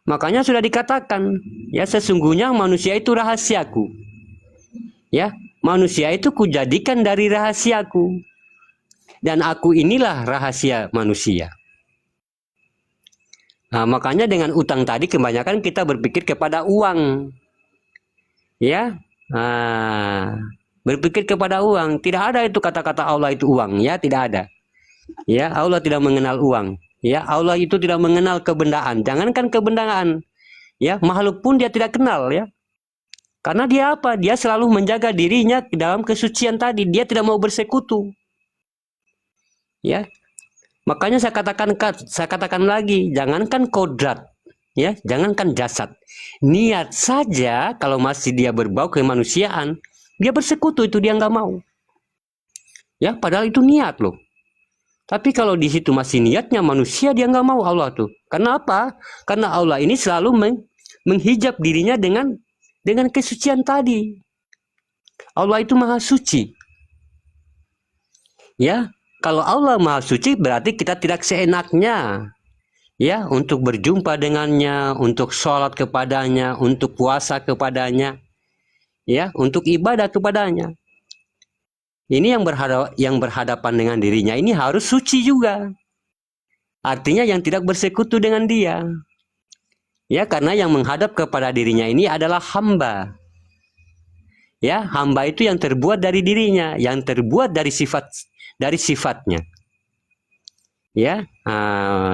Makanya sudah dikatakan, ya, sesungguhnya manusia itu rahasiaku. Ya, manusia itu kujadikan dari rahasiaku. Dan aku inilah rahasia manusia. Nah, makanya dengan utang tadi kebanyakan kita berpikir kepada uang. Ya. Berpikir kepada uang. Tidak ada itu kata-kata Allah itu uang, ya, tidak ada. Ya, Allah tidak mengenal uang. Ya, Allah itu tidak mengenal kebendaan. Jangankan kebendaan, ya, makhluk pun dia tidak kenal, ya. Karena dia apa? Dia selalu menjaga dirinya dalam kesucian tadi. Dia tidak mau bersekutu. Ya. Makanya saya katakan lagi, jangankan kodrat, ya, jangankan jasad. Niat saja kalau masih dia berbau kemanusiaan, dia bersekutu itu dia nggak mau. Ya, padahal itu niat loh. Tapi kalau di situ masih niatnya manusia, dia nggak mau Allah tuh. Karena apa? Karena Allah ini selalu menghijab dirinya dengan kesucian tadi. Allah itu maha suci. Ya, kalau Allah maha suci berarti kita tidak seenaknya, ya, untuk berjumpa dengannya, untuk sholat kepadanya, untuk puasa kepadanya, ya, untuk ibadah kepadanya. Ini yang berhadapan dengan dirinya ini harus suci juga. Artinya yang tidak bersekutu dengan dia. Ya, karena yang menghadap kepada dirinya ini adalah hamba. Ya, hamba itu yang terbuat dari dirinya, yang terbuat dari sifatnya. Ya,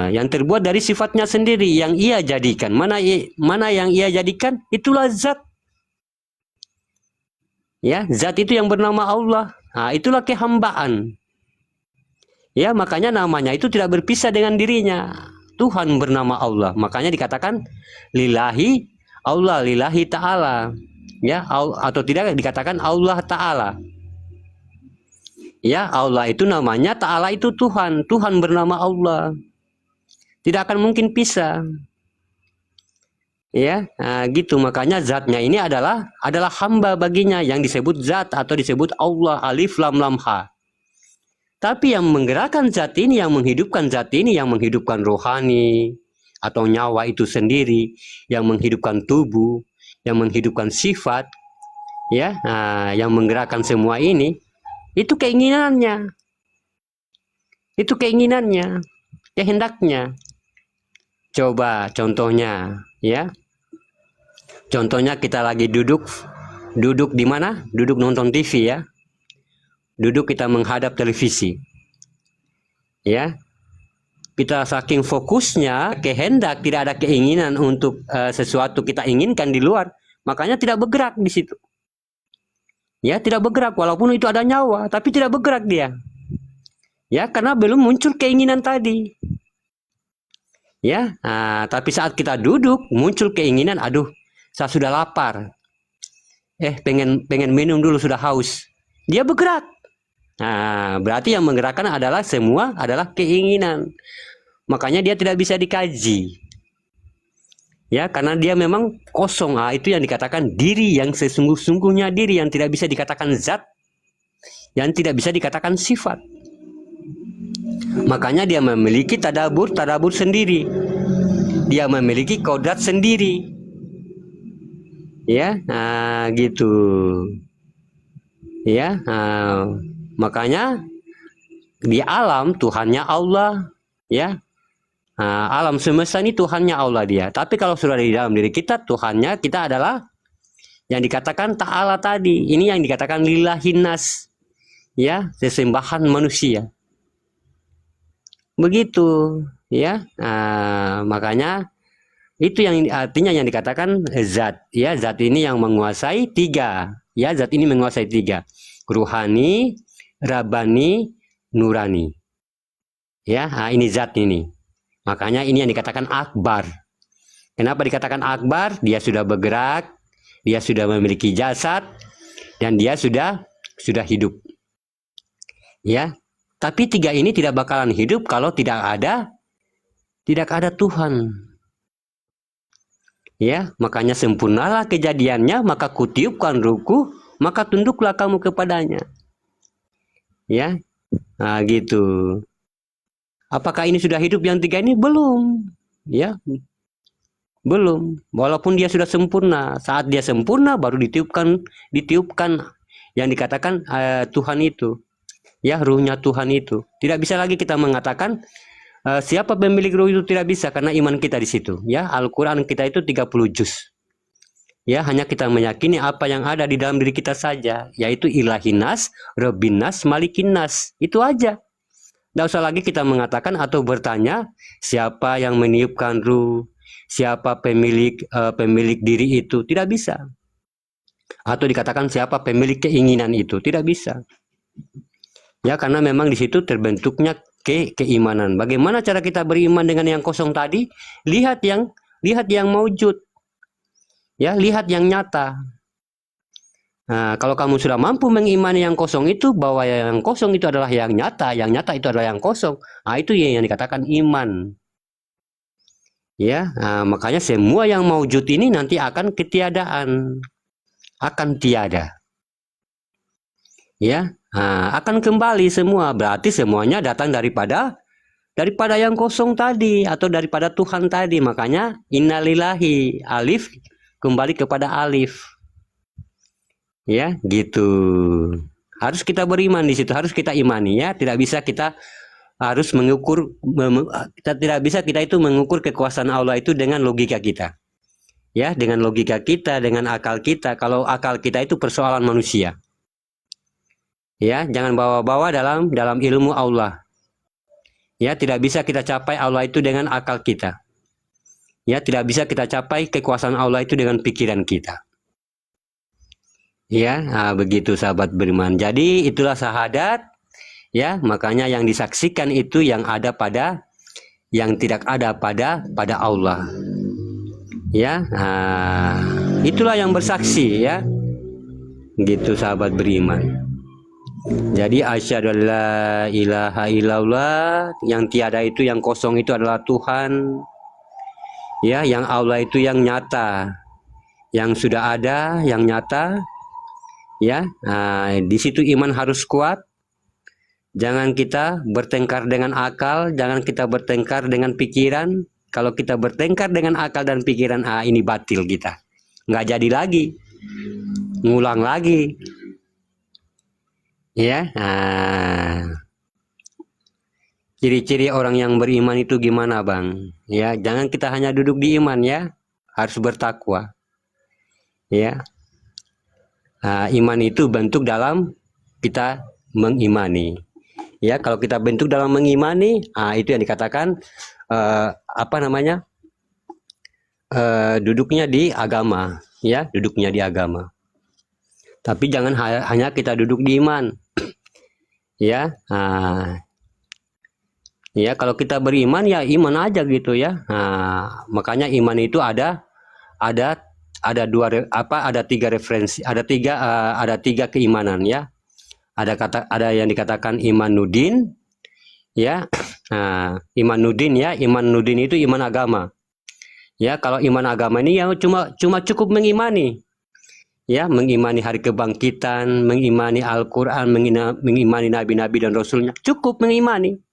yang terbuat dari sifatnya sendiri yang ia jadikan. Mana yang ia jadikan? Itulah zat. Ya, zat itu yang bernama Allah. Itulah kehambaan. Ya, makanya namanya itu tidak berpisah dengan dirinya. Tuhan bernama Allah. Makanya dikatakan lillahi Allah, lillahi ta'ala. Ya, atau tidak dikatakan Allah Ta'ala. Ya, Allah itu namanya, Ta'ala itu Tuhan. Tuhan bernama Allah. Tidak akan mungkin pisah. Ya, gitu. Makanya zatnya ini adalah hamba baginya yang disebut zat atau disebut Allah, alif lam lam ha. Tapi yang menggerakkan zat ini, yang menghidupkan zat ini, yang menghidupkan rohani atau nyawa itu sendiri, yang menghidupkan tubuh, yang menghidupkan sifat, ya, yang menggerakkan semua ini, itu keinginannya, kehendaknya. Coba contohnya, ya. Contohnya kita lagi duduk di mana? Duduk nonton TV, ya. Duduk kita menghadap televisi. Ya. Kita saking fokusnya, kehendak, tidak ada keinginan untuk sesuatu kita inginkan di luar, makanya tidak bergerak di situ. Ya, tidak bergerak walaupun itu ada nyawa, tapi tidak bergerak dia. Ya, karena belum muncul keinginan tadi. Ya, tapi saat kita duduk muncul keinginan, aduh, saya sudah lapar. Pengen minum dulu, sudah haus. Dia bergerak. Berarti yang menggerakkan adalah semua adalah keinginan. Makanya dia tidak bisa dikaji. Ya, karena dia memang kosong. Itu yang dikatakan diri yang sesungguh-sungguhnya, diri yang tidak bisa dikatakan zat, yang tidak bisa dikatakan sifat. Makanya dia memiliki tadabur sendiri. Dia memiliki kodrat sendiri. Ya, gitu. Ya, makanya di alam Tuhannya Allah, ya. Alam semesta ini Tuhannya Allah dia. Tapi kalau sudah di dalam diri kita, Tuhannya kita adalah yang dikatakan ta'ala tadi. Ini yang dikatakan lillahinnas, ya, sesembahan manusia. Begitu, ya. Makanya itu yang artinya yang dikatakan zat, ya. Zat ini yang menguasai tiga, ya. Zat ini menguasai tiga: ruhani, rabbani, nurani. Ya, ini zat ini. Makanya ini yang dikatakan akbar. Kenapa dikatakan akbar? Dia sudah bergerak, dia sudah memiliki jasad, dan dia sudah hidup. Ya. Tapi tiga ini tidak bakalan hidup kalau tidak ada Tuhan. Ya, makanya sempurnalah kejadiannya, maka kutiupkan ruku, maka tunduklah kamu kepadanya. Ya, gitu. Apakah ini sudah hidup yang tiga ini? Belum. Ya, belum. Walaupun dia sudah sempurna. Saat dia sempurna baru ditiupkan yang dikatakan Tuhan itu. Ya, ruhnya Tuhan itu. Tidak bisa lagi kita mengatakan siapa pemilik ruh itu, tidak bisa, karena iman kita di situ. Ya, Al-Quran kita itu 30 juz. Ya, hanya kita meyakini apa yang ada di dalam diri kita saja, yaitu ilahinas, rabbinas, malikinas. Itu aja. Tidak usah lagi kita mengatakan atau bertanya siapa yang meniupkan ruh, siapa pemilik diri itu, tidak bisa. Atau dikatakan siapa pemilik keinginan itu, tidak bisa. Ya, karena memang di situ terbentuknya keimanan. Bagaimana cara kita beriman dengan yang kosong tadi? Lihat yang maujud. Ya, lihat yang nyata. Kalau kamu sudah mampu mengimani yang kosong itu, bahwa yang kosong itu adalah yang nyata itu adalah yang kosong. Itu yang dikatakan iman. Ya, makanya semua yang maujud ini nanti akan ketiadaan, akan tiada. Ya, akan kembali semua. Berarti semuanya datang daripada yang kosong tadi atau daripada Tuhan tadi. Makanya innalillahi, alif kembali kepada alif. Ya, gitu. Harus kita beriman di situ, harus kita imani, ya. Tidak bisa kita harus mengukur, kita itu mengukur kekuasaan Allah itu dengan logika kita. Ya, dengan logika kita, dengan akal kita. Kalau akal kita itu persoalan manusia. Ya, jangan bawa-bawa dalam ilmu Allah. Ya, tidak bisa kita capai Allah itu dengan akal kita. Ya, tidak bisa kita capai kekuasaan Allah itu dengan pikiran kita. Ya, begitu sahabat beriman. Jadi itulah syahadat. Ya, makanya yang disaksikan itu yang ada pada, yang tidak ada pada Allah. Ya, itulah yang bersaksi, ya. Gitu sahabat beriman. Jadi asyhadu alla ilaha illallah, yang tiada itu, yang kosong itu adalah Tuhan. Ya, yang Allah itu yang nyata, yang sudah ada, yang nyata. Ya, nah, di situ iman harus kuat. Jangan kita bertengkar dengan akal, jangan kita bertengkar dengan pikiran. Kalau kita bertengkar dengan akal dan pikiran, ini batil kita. Nggak jadi lagi, ngulang lagi. Ya, ciri-ciri orang yang beriman itu gimana, Bang? Ya, jangan kita hanya duduk di iman ya, harus bertakwa. Ya, iman itu bentuk dalam kita mengimani. Ya, kalau kita bentuk dalam mengimani, itu yang dikatakan apa namanya? Duduknya di agama, ya, duduknya di agama. Tapi jangan hanya kita duduk di iman. Ya, ya, kalau kita beriman ya iman aja gitu ya. Makanya iman itu ada tiga referensi, ada tiga keimanan ya. Ada yang dikatakan iman nudin ya. Iman nudin ya, iman nudin itu iman agama. Ya, kalau iman agama ini ya cuma cukup mengimani. Ya, mengimani hari kebangkitan, mengimani Al-Qur'an, mengimani nabi-nabi dan rasulnya, cukup mengimani.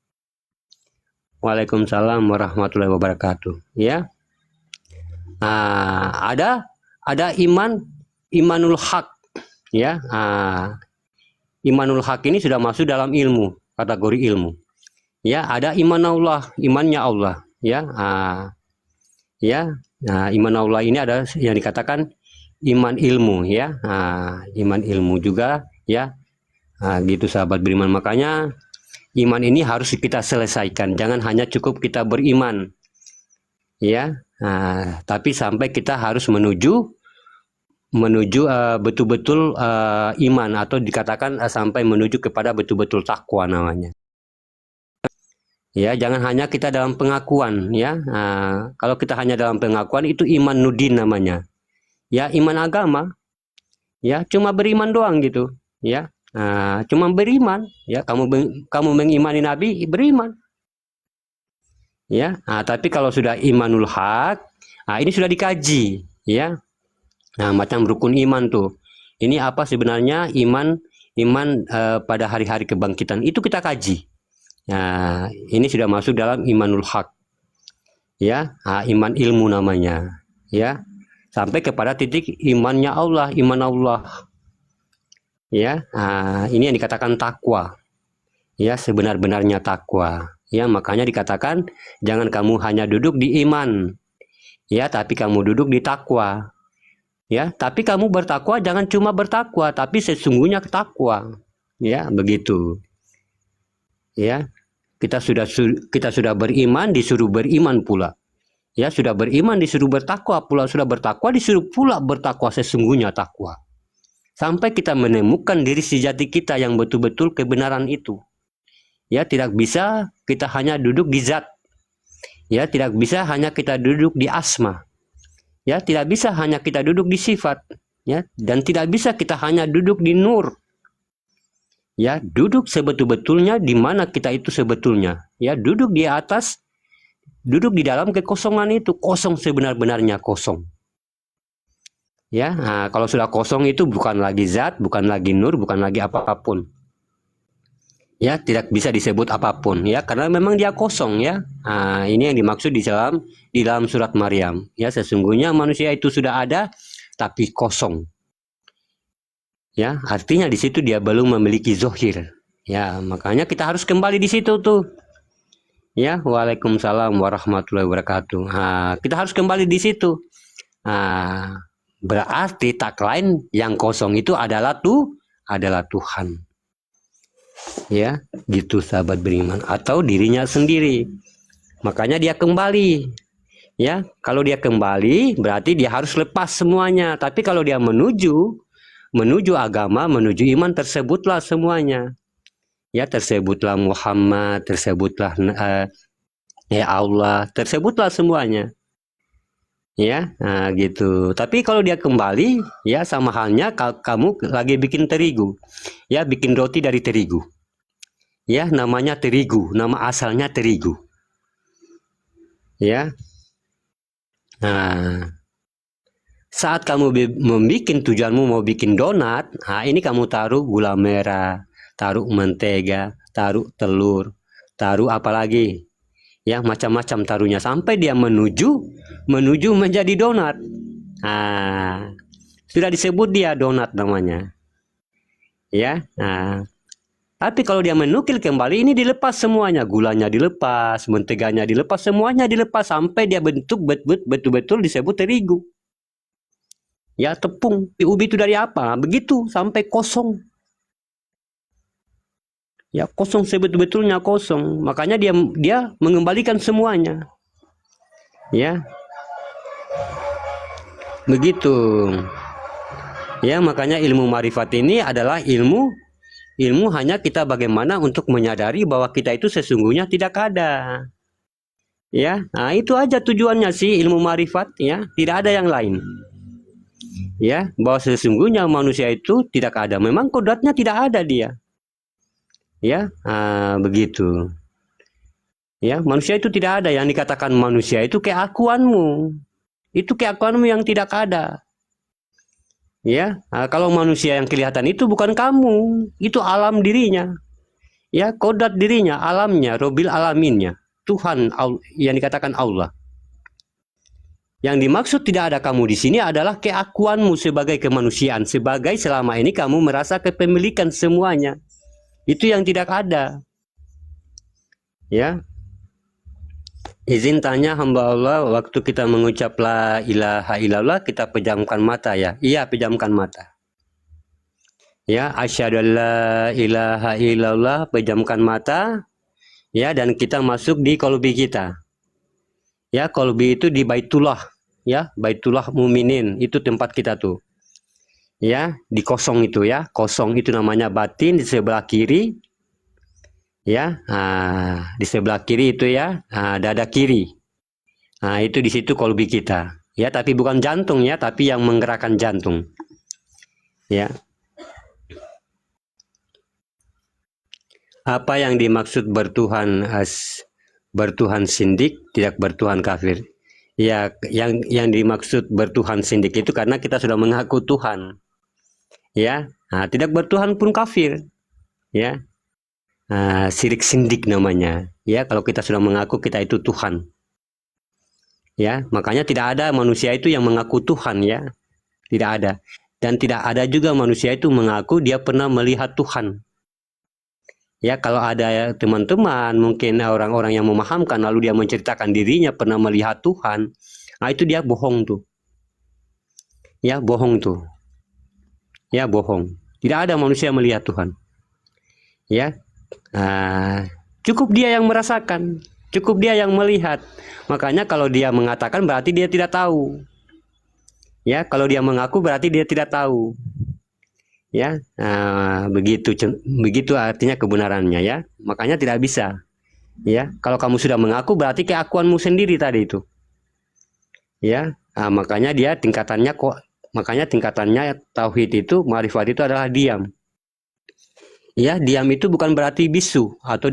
Waalaikumsalam warahmatullahi wabarakatuh. Ya, ada imanul haq. Ya, imanul haq ini sudah masuk dalam ilmu, kategori ilmu. Ya, ada iman Allah, imannya Allah. Ya, iman Allah ini ada yang dikatakan iman ilmu ya. Iman ilmu juga ya. Gitu sahabat beriman, makanya iman ini harus kita selesaikan, jangan hanya cukup kita beriman ya. Tapi sampai kita harus menuju betul-betul iman, atau dikatakan sampai menuju kepada betul-betul takwa namanya. Ya, jangan hanya kita dalam pengakuan ya. Kalau kita hanya dalam pengakuan itu iman nudin namanya. Ya, iman agama. Ya, cuma beriman doang gitu. Ya, cuma beriman. Ya, kamu mengimani Nabi, beriman. Ya, tapi kalau sudah imanul haq, ini sudah dikaji. Ya, macam rukun iman tuh. Ini apa sebenarnya iman pada hari-hari kebangkitan itu kita kaji. Ini sudah masuk dalam imanul haq. Ya, iman ilmu namanya. Ya, sampai kepada titik imannya Allah, iman Allah. Ya, ini yang dikatakan takwa. Ya, sebenar-benarnya takwa. Ya, makanya dikatakan jangan kamu hanya duduk di iman. Ya, tapi kamu duduk di takwa. Ya, tapi kamu bertakwa jangan cuma bertakwa, tapi sesungguhnya takwa. Ya, begitu. Ya, kita sudah beriman, disuruh beriman pula. Ya, sudah beriman disuruh bertakwa pula, sudah bertakwa disuruh pula bertakwa sesungguhnya takwa. Sampai kita menemukan diri sejati kita yang betul-betul kebenaran itu. Ya, tidak bisa kita hanya duduk di zat. Ya, tidak bisa hanya kita duduk di asma. Ya, tidak bisa hanya kita duduk di sifat. Ya, dan tidak bisa kita hanya duduk di nur. Ya, duduk sebetul-betulnya di mana kita itu sebetulnya. Ya, duduk di atas, duduk di dalam kekosongan itu, kosong sebenar-benarnya kosong. Ya, kalau sudah kosong itu bukan lagi zat, bukan lagi nur, bukan lagi apapun. Ya, tidak bisa disebut apapun ya, karena memang dia kosong ya. Ini yang dimaksud di dalam surat Maryam. Ya, sesungguhnya manusia itu sudah ada tapi kosong. Ya, artinya di situ dia belum memiliki zohir. Ya, makanya kita harus kembali di situ tuh. Ya, waalaikumsalam warahmatullahi wabarakatuh. Kita harus kembali di situ. Berarti tak lain yang kosong itu adalah Tuhan. Ya, gitu sahabat beriman, atau dirinya sendiri. Makanya dia kembali. Ya, kalau dia kembali berarti dia harus lepas semuanya. Tapi kalau dia menuju agama, menuju iman, tersebutlah semuanya. Ya, tersebutlah Muhammad, tersebutlah ya Allah, tersebutlah semuanya. Ya, gitu. Tapi kalau dia kembali, ya sama halnya kamu lagi bikin terigu. Ya, bikin roti dari terigu. Ya, namanya terigu, nama asalnya terigu. Ya. Nah, saat kamu membuat tujuanmu mau bikin donat, nah ini kamu taruh gula merah, taruh mentega, taruh telur, taruh apa lagi? Ya, macam-macam taruhnya sampai dia menuju menjadi donat. Nah, sudah disebut dia donat namanya. Ya. Nah, tapi kalau dia menukil kembali ini dilepas semuanya, gulanya dilepas, menteganya dilepas, semuanya dilepas sampai dia bentuk betul-betul disebut terigu. Ya, tepung. Ubi itu dari apa? Begitu sampai kosong. Ya, kosong sebetul-betulnya kosong. Makanya dia mengembalikan semuanya. Ya. Begitu. Ya, makanya ilmu marifat ini adalah ilmu hanya kita bagaimana untuk menyadari bahwa kita itu sesungguhnya tidak ada. Ya, nah itu aja tujuannya sih ilmu marifat, ya, tidak ada yang lain. Ya, bahwa sesungguhnya manusia itu tidak ada. Memang kodratnya tidak ada dia. Ya, begitu. Ya, manusia itu tidak ada. Yang dikatakan manusia itu keakuanmu. Itu keakuanmu yang tidak ada. Ya, kalau manusia yang kelihatan itu bukan kamu, itu alam dirinya. Ya, kodrat dirinya, alamnya, Robil alaminnya, Tuhan yang dikatakan Allah. Yang dimaksud tidak ada kamu di sini adalah keakuanmu sebagai kemanusiaan, sebagai selama ini kamu merasa kepemilikan semuanya. Itu yang tidak ada. Ya. Izin tanya hamba Allah, waktu kita mengucap la ilaha illallah kita pejamkan mata ya. Iya, pejamkan mata. Ya, asyhadu alla ilaha illallah, pejamkan mata. Ya, dan kita masuk di kolbi kita. Ya, kolbi itu di Baitullah, ya, Baitullah Muminin, itu tempat kita tuh. Ya, di kosong itu ya, kosong itu namanya batin di sebelah kiri. Ya, di sebelah kiri itu ya, dada kiri. Nah, itu di situ kolbi kita. Ya, tapi bukan jantung ya, tapi yang menggerakkan jantung. Ya. Apa yang dimaksud bertuhan sindik, tidak bertuhan kafir? Ya, yang dimaksud bertuhan sindik itu karena kita sudah mengaku Tuhan. Ya, tidak bertuhan pun kafir. Ya, syirik sindik namanya. Ya, kalau kita sudah mengaku kita itu Tuhan. Ya, makanya tidak ada manusia itu yang mengaku Tuhan ya, tidak ada. Dan tidak ada juga manusia itu mengaku dia pernah melihat Tuhan. Ya, kalau ada teman-teman, mungkin orang-orang yang memahamkan, lalu dia menceritakan dirinya pernah melihat Tuhan, nah itu dia bohong tuh. Ya, bohong tuh. Ya, bohong. Tidak ada manusia yang melihat Tuhan. Ya, cukup dia yang merasakan, cukup dia yang melihat. Makanya kalau dia mengatakan berarti dia tidak tahu. Ya, kalau dia mengaku berarti dia tidak tahu. Ya, begitu artinya kebenarannya ya. Makanya tidak bisa. Ya, kalau kamu sudah mengaku berarti keakuanmu sendiri tadi itu. Ya, makanya tingkatannya tauhid itu, marifat itu adalah diam. Ya, diam itu bukan berarti bisu atau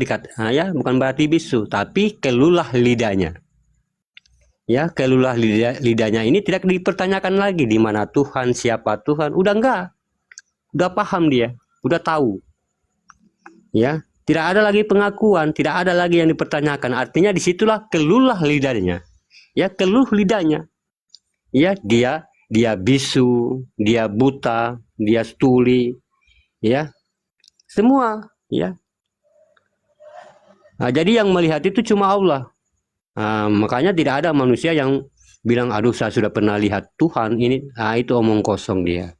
bukan berarti bisu, tapi kelulah lidahnya. Ya, kelulah lidahnya ini tidak dipertanyakan lagi di mana Tuhan, siapa Tuhan, udah enggak. Udah paham dia, udah tahu. Ya, tidak ada lagi pengakuan, tidak ada lagi yang dipertanyakan. Artinya disitulah kelulah lidahnya. Ya, keluh lidahnya. Ya, dia bisu, dia buta, dia tuli, ya, semua. Ya. Jadi yang melihat itu cuma Allah. Makanya tidak ada manusia yang bilang, aduh saya sudah pernah lihat Tuhan ini. Itu omong kosong dia.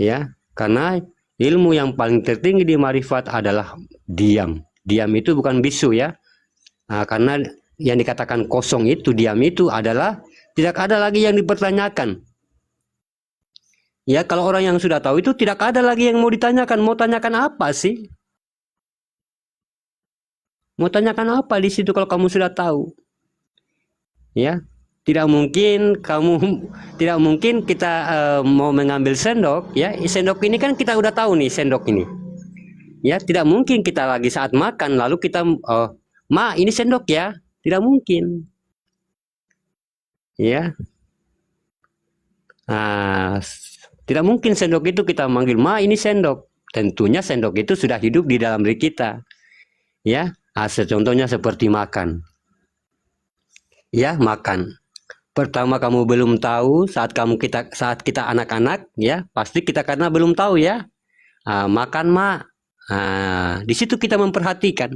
Ya, karena ilmu yang paling tertinggi di marifat adalah diam. Diam itu bukan bisu ya. Karena yang dikatakan kosong itu, diam itu adalah tidak ada lagi yang dipertanyakan. Ya, kalau orang yang sudah tahu itu tidak ada lagi yang mau ditanyakan. Mau tanyakan apa sih? Mau tanyakan apa di situ kalau kamu sudah tahu? Ya. Tidak mungkin kita mau mengambil sendok ya. Sendok ini kan kita udah tahu nih sendok ini. Ya, tidak mungkin kita lagi saat makan lalu kita ma ini sendok ya. Tidak mungkin. Ya. Nah, tidak mungkin sendok itu kita manggil, "Ma, ini sendok." Tentunya sendok itu sudah hidup di dalam diri kita. Ya, contohnya seperti makan. Ya, makan. Pertama kamu belum tahu saat kita anak-anak, ya, pasti kita karena belum tahu ya. Makan, Mak. Di situ kita memperhatikan.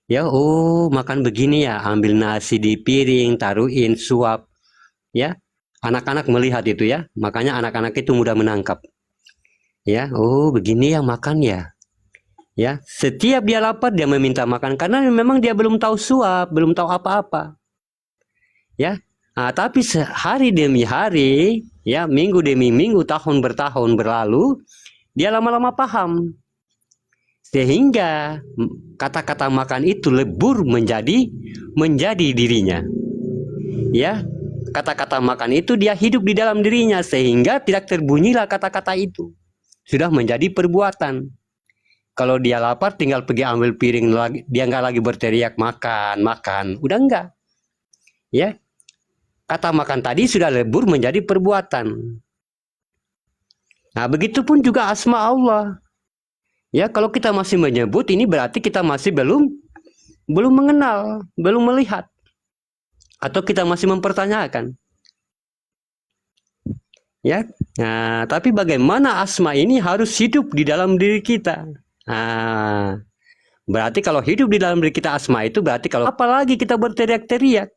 Ya, oh, makan begini ya, ambil nasi di piring, taruhin, suap. Ya, anak-anak melihat itu ya, makanya anak-anak itu mudah menangkap. Ya, oh, begini ya makan ya. Ya, setiap dia lapar dia meminta makan karena memang dia belum tahu suap, belum tahu apa-apa. Ya, tapi hari demi hari, ya, minggu demi minggu, tahun bertahun berlalu, dia lama-lama paham. Sehingga kata-kata makan itu lebur menjadi dirinya. Ya, kata-kata makan itu dia hidup di dalam dirinya sehingga tidak terbunyilah kata-kata itu. Sudah menjadi perbuatan. Kalau dia lapar tinggal pergi ambil piring lagi, dia nggak lagi berteriak makan, makan, udah enggak. Ya. Kata makan tadi sudah lebur menjadi perbuatan. Nah, begitupun juga asma Allah. Ya, kalau kita masih menyebut ini berarti kita masih belum mengenal, belum melihat. Atau kita masih mempertanyakan. Ya. Nah, tapi bagaimana asma ini harus hidup di dalam diri kita? Berarti kalau hidup di dalam diri kita asma itu berarti kalau apalagi kita berteriak-teriak.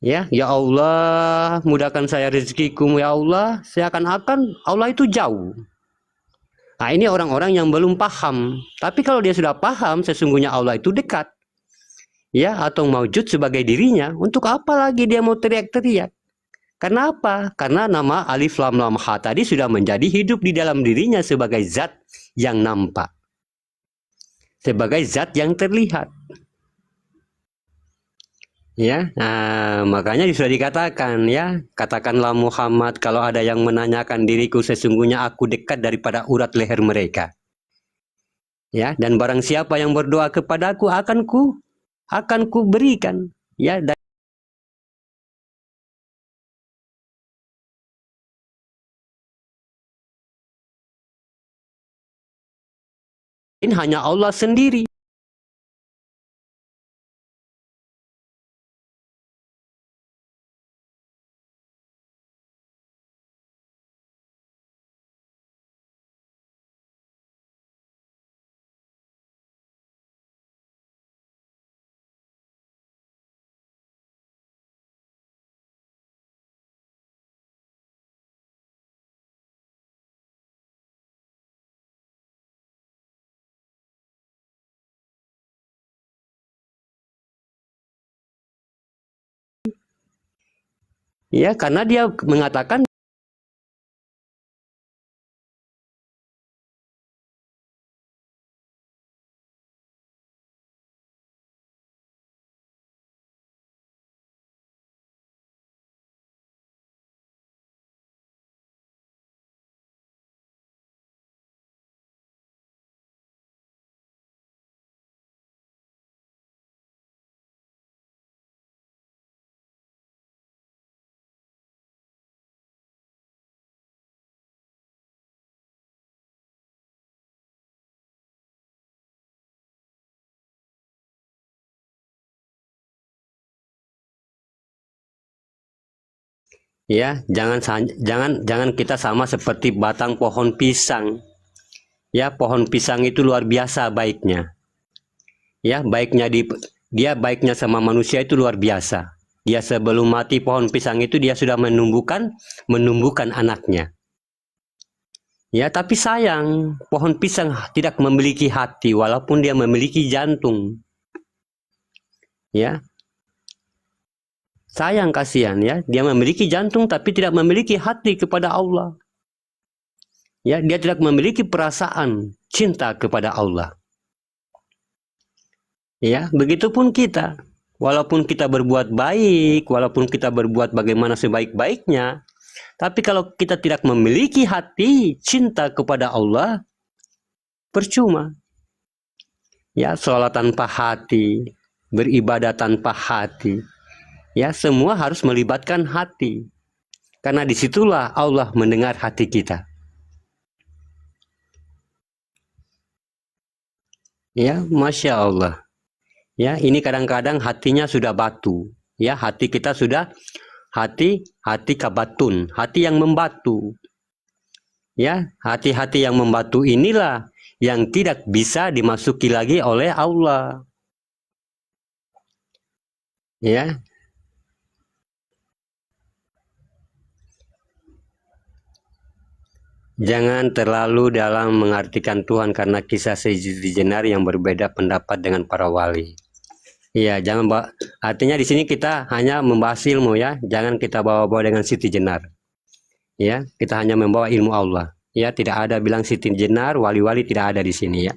Ya Allah, mudahkan saya rezekiku, ya Allah, seakan-akan Allah itu jauh. Nah, ini orang-orang yang belum paham. Tapi kalau dia sudah paham, sesungguhnya Allah itu dekat. Ya, atau maujud sebagai dirinya, untuk apa lagi dia mau teriak-teriak? Karena apa? Karena nama alif lam lam ha tadi sudah menjadi hidup di dalam dirinya sebagai zat yang nampak. Sebagai zat yang terlihat. Ya, makanya sudah dikatakan ya, katakanlah Muhammad kalau ada yang menanyakan diriku sesungguhnya aku dekat daripada urat leher mereka. Ya, dan barang siapa yang berdoa kepadaku akan ku berikan ya. Dan hanya Allah sendiri. Ya, karena dia mengatakan ya, jangan kita sama seperti batang pohon pisang. Ya, pohon pisang itu luar biasa baiknya. Ya, dia baiknya sama manusia itu luar biasa. Dia sebelum mati pohon pisang itu dia sudah menumbuhkan anaknya. Ya, tapi sayang, pohon pisang tidak memiliki hati walaupun dia memiliki jantung. Ya. Sayang, kasihan ya, dia memiliki jantung tapi tidak memiliki hati kepada Allah. Ya, dia tidak memiliki perasaan cinta kepada Allah. Ya, begitupun kita. Walaupun kita berbuat baik, walaupun kita berbuat bagaimana sebaik-baiknya, tapi kalau kita tidak memiliki hati cinta kepada Allah, percuma. Ya, sholat tanpa hati, beribadah tanpa hati. Ya, semua harus melibatkan hati. Karena disitulah Allah mendengar hati kita. Ya, Masya Allah. Ya, ini kadang-kadang hatinya sudah batu. Ya, hati kita sudah hati kabatun, hati yang membatu. Ya, hati-hati yang membatu inilah yang tidak bisa dimasuki lagi oleh Allah. Ya. Jangan terlalu dalam mengartikan Tuhan karena kisah Siti Jenar yang berbeda pendapat dengan para wali. Iya, jangan artinya di sini kita hanya membahas ilmu ya, jangan kita bawa-bawa dengan Siti Jenar. Ya, kita hanya membawa ilmu Allah. Ya, tidak ada bilang Siti Jenar, wali-wali tidak ada di sini ya.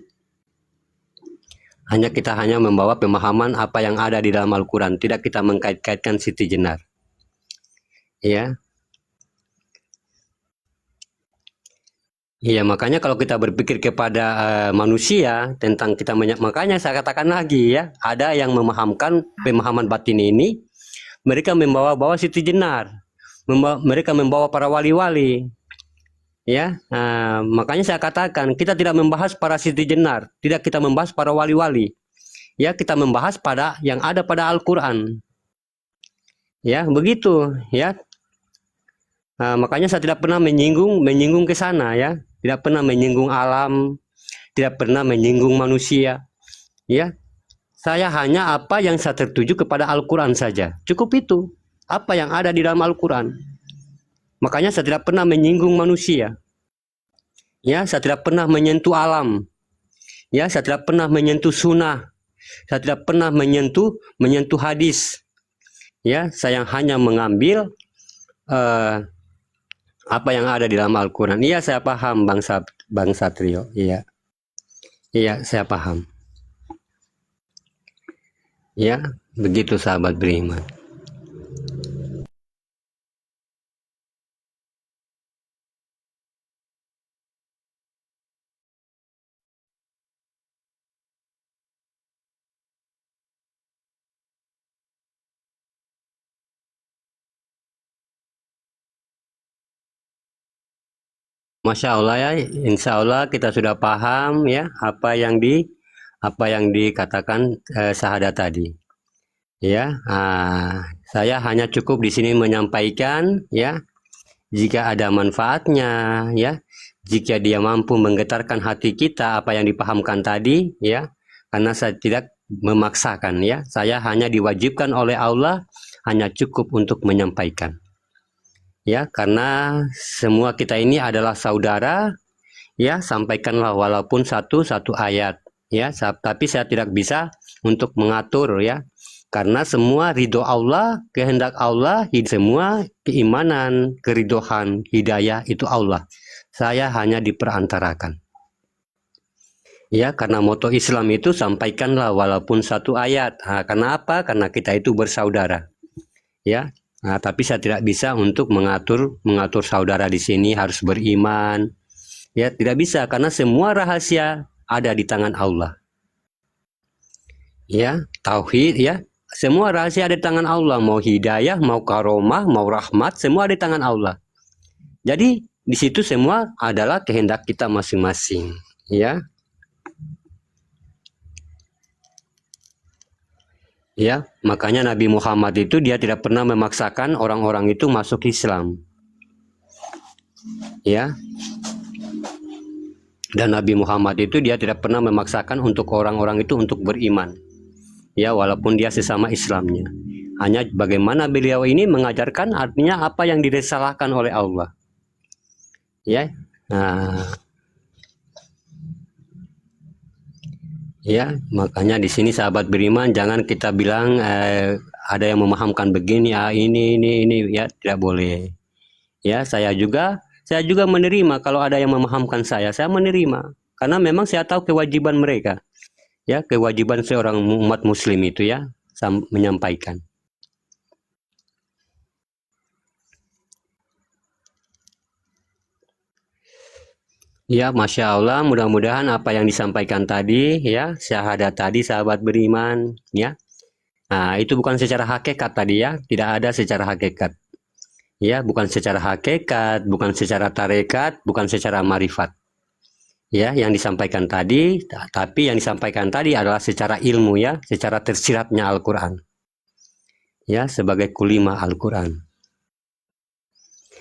Kita hanya membawa pemahaman apa yang ada di dalam Al-Quran, tidak kita mengkait-kaitkan Siti Jenar. Ya. Iya, makanya kalau kita berpikir kepada manusia tentang kita makanya saya katakan lagi ya, ada yang memahamkan pemahaman batin ini, mereka membawa-bawa Siti Jenar, mereka membawa para wali-wali, ya. Makanya saya katakan kita tidak membahas para Siti Jenar, tidak kita membahas para wali-wali, ya, kita membahas pada yang ada pada Al-Quran, ya, begitu, ya. Makanya saya tidak pernah menyinggung ke sana ya. Tidak pernah menyinggung alam, tidak pernah menyinggung manusia. Ya, saya hanya apa yang saya tertuju kepada Al-Quran saja. Cukup itu. Apa yang ada di dalam Al-Quran. Makanya saya tidak pernah menyinggung manusia. Ya, saya tidak pernah menyentuh alam. Ya, saya tidak pernah menyentuh sunnah. Saya tidak pernah menyentuh hadis. Ya, saya hanya mengambil apa yang ada di dalam Al-Quran. Iya, saya paham Bang Satrio. Iya, saya paham. Ya, begitu sahabat beriman. Masya Allah ya, insya Allah kita sudah paham ya apa yang dikatakan sahadat tadi. Ya, saya hanya cukup di sini menyampaikan ya, jika ada manfaatnya ya, jika dia mampu menggetarkan hati kita apa yang dipahamkan tadi ya, karena saya tidak memaksakan ya, saya hanya diwajibkan oleh Allah, hanya cukup untuk menyampaikan. Ya, karena semua kita ini adalah saudara, ya, sampaikanlah walaupun satu ayat, ya, tapi saya tidak bisa untuk mengatur, ya, karena semua ridho Allah, kehendak Allah, semua keimanan, keridohan, hidayah itu Allah. Saya hanya diperantarakan. Ya, karena moto Islam itu sampaikanlah walaupun satu ayat. Karena apa? Karena kita itu bersaudara. Ya. Tapi saya tidak bisa untuk mengatur saudara di sini harus beriman. Ya, tidak bisa karena semua rahasia ada di tangan Allah. Ya, tauhid ya, semua rahasia ada di tangan Allah, mau hidayah, mau karomah, mau rahmat, semua ada di tangan Allah. Jadi di situ semua adalah kehendak kita masing-masing, ya. Ya, makanya Nabi Muhammad itu dia tidak pernah memaksakan orang-orang itu masuk Islam. Ya. Dan Nabi Muhammad itu dia tidak pernah memaksakan untuk orang-orang itu untuk beriman. Ya, walaupun dia sesama Islamnya. Hanya bagaimana beliau ini mengajarkan artinya apa yang diresahkan oleh Allah. Ya. Ya, makanya di sini sahabat beriman jangan kita bilang ada yang memahamkan begini, ini ya, tidak boleh. Ya, saya juga menerima kalau ada yang memahamkan saya menerima karena memang saya tahu kewajiban mereka. Ya, kewajiban seorang umat muslim itu ya, menyampaikan. Ya, Masya Allah, mudah-mudahan apa yang disampaikan tadi, ya, syahadat tadi, sahabat beriman, ya, Nah, itu bukan secara hakikat tadi ya, tidak ada secara hakikat. Ya, bukan secara hakikat, bukan secara tarekat, bukan secara marifat. Ya, yang disampaikan tadi, tapi yang disampaikan tadi adalah secara ilmu ya, secara tersiratnya Al-Qur'an. Ya, sebagai kulima Al-Qur'an.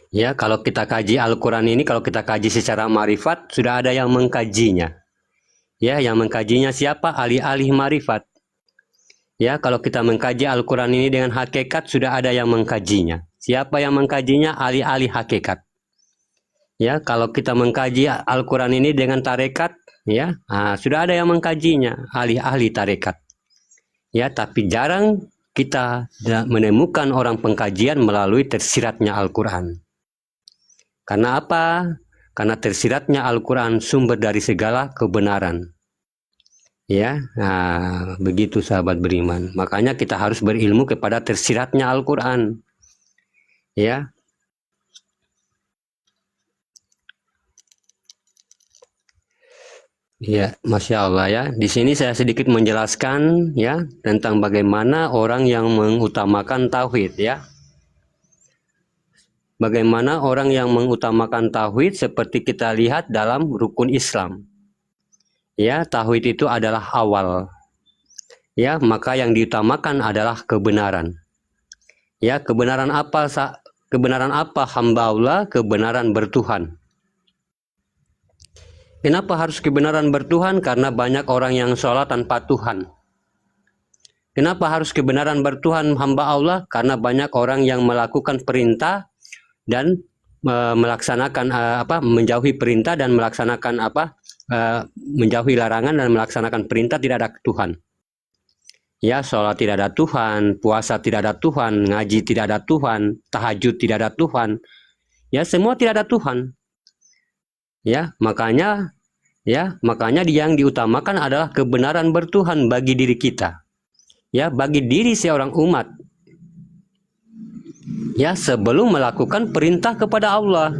Ya, kalau kita kaji Al-Qur'an ini, kalau kita kaji secara marifat, sudah ada yang mengkajinya. Ya, yang mengkajinya siapa? Ahli-ahli marifat. Ya, kalau kita mengkaji Al-Qur'an ini dengan hakikat, sudah ada yang mengkajinya. Siapa yang mengkajinya? Ahli-ahli hakikat. Ya, kalau kita mengkaji Al-Qur'an ini dengan tarekat, ya, sudah ada yang mengkajinya, ahli-ahli tarekat. Ya, tapi jarang kita menemukan orang pengkajian melalui tersiratnya Al-Qur'an. Karena apa? Karena tersiratnya Al-Qur'an sumber dari segala kebenaran. Ya, begitu sahabat beriman. Makanya kita harus berilmu kepada tersiratnya Al-Qur'an. Ya. Ya, Masya Allah ya. Di sini saya sedikit menjelaskan ya tentang bagaimana orang yang mengutamakan tauhid ya. Bagaimana orang yang mengutamakan tauhid seperti kita lihat dalam rukun Islam. Ya, tauhid itu adalah awal. Ya, maka yang diutamakan adalah kebenaran. Ya, kebenaran apa? Kebenaran apa hamba Allah? Kebenaran bertuhan. Kenapa harus kebenaran bertuhan? Karena banyak orang yang sholat tanpa Tuhan. Kenapa harus kebenaran bertuhan hamba Allah? Karena banyak orang yang melakukan perintah dan melaksanakan menjauhi perintah dan melaksanakan menjauhi larangan dan melaksanakan perintah tidak ada Tuhan. Ya, sholat tidak ada Tuhan, puasa tidak ada Tuhan, ngaji tidak ada Tuhan, tahajud tidak ada Tuhan. Ya, semua tidak ada Tuhan. Ya, makanya yang diutamakan adalah kebenaran bertuhan bagi diri kita. Ya, bagi diri seorang umat. Ya, sebelum melakukan perintah kepada Allah.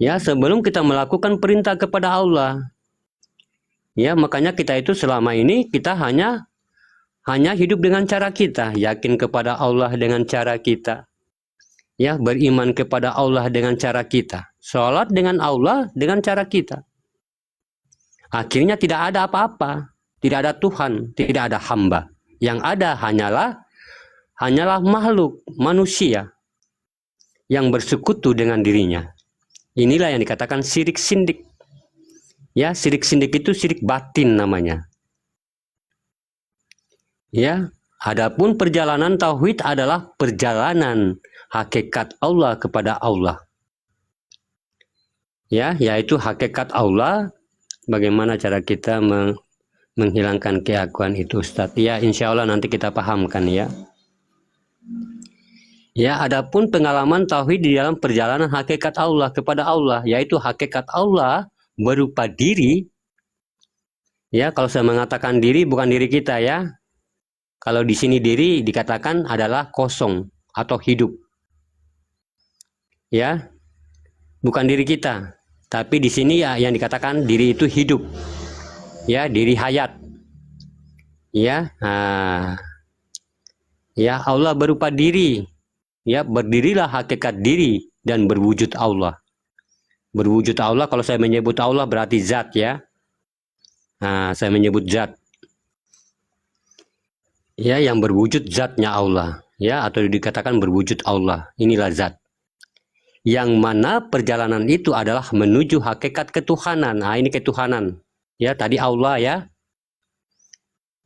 Ya, sebelum kita melakukan perintah kepada Allah. Ya, makanya kita itu selama ini kita hanya hidup dengan cara kita, yakin kepada Allah dengan cara kita. Ya, beriman kepada Allah dengan cara kita. Sholat dengan Allah dengan cara kita. Akhirnya tidak ada apa-apa. Tidak ada Tuhan, tidak ada hamba. Yang ada hanyalah makhluk, manusia yang bersekutu dengan dirinya. Inilah yang dikatakan syirik sindik. Ya, syirik sindik itu syirik batin namanya. Ya, adapun perjalanan tauhid adalah perjalanan hakikat Allah kepada Allah. Ya, yaitu hakikat Allah. Bagaimana cara kita menghilangkan keakuan itu, Ustadz? Ya, insya Allah nanti kita pahamkan ya. Ya, adapun pengalaman tauhid di dalam perjalanan hakikat Allah kepada Allah, yaitu hakikat Allah berupa diri. Ya, kalau saya mengatakan diri bukan diri kita ya. Kalau di sini diri dikatakan adalah kosong atau hidup. Ya, bukan diri kita. Tapi di sini ya yang dikatakan diri itu hidup. Ya, diri hayat. Ya, ya, Allah berupa diri. Ya, berdirilah hakikat diri dan berwujud Allah. Berwujud Allah, kalau saya menyebut Allah berarti zat ya. Saya menyebut zat. Ya, yang berwujud zatnya Allah. Ya, atau dikatakan berwujud Allah. Inilah zat. Yang mana perjalanan itu adalah menuju hakikat ketuhanan. Ini ketuhanan. Ya, tadi Allah ya.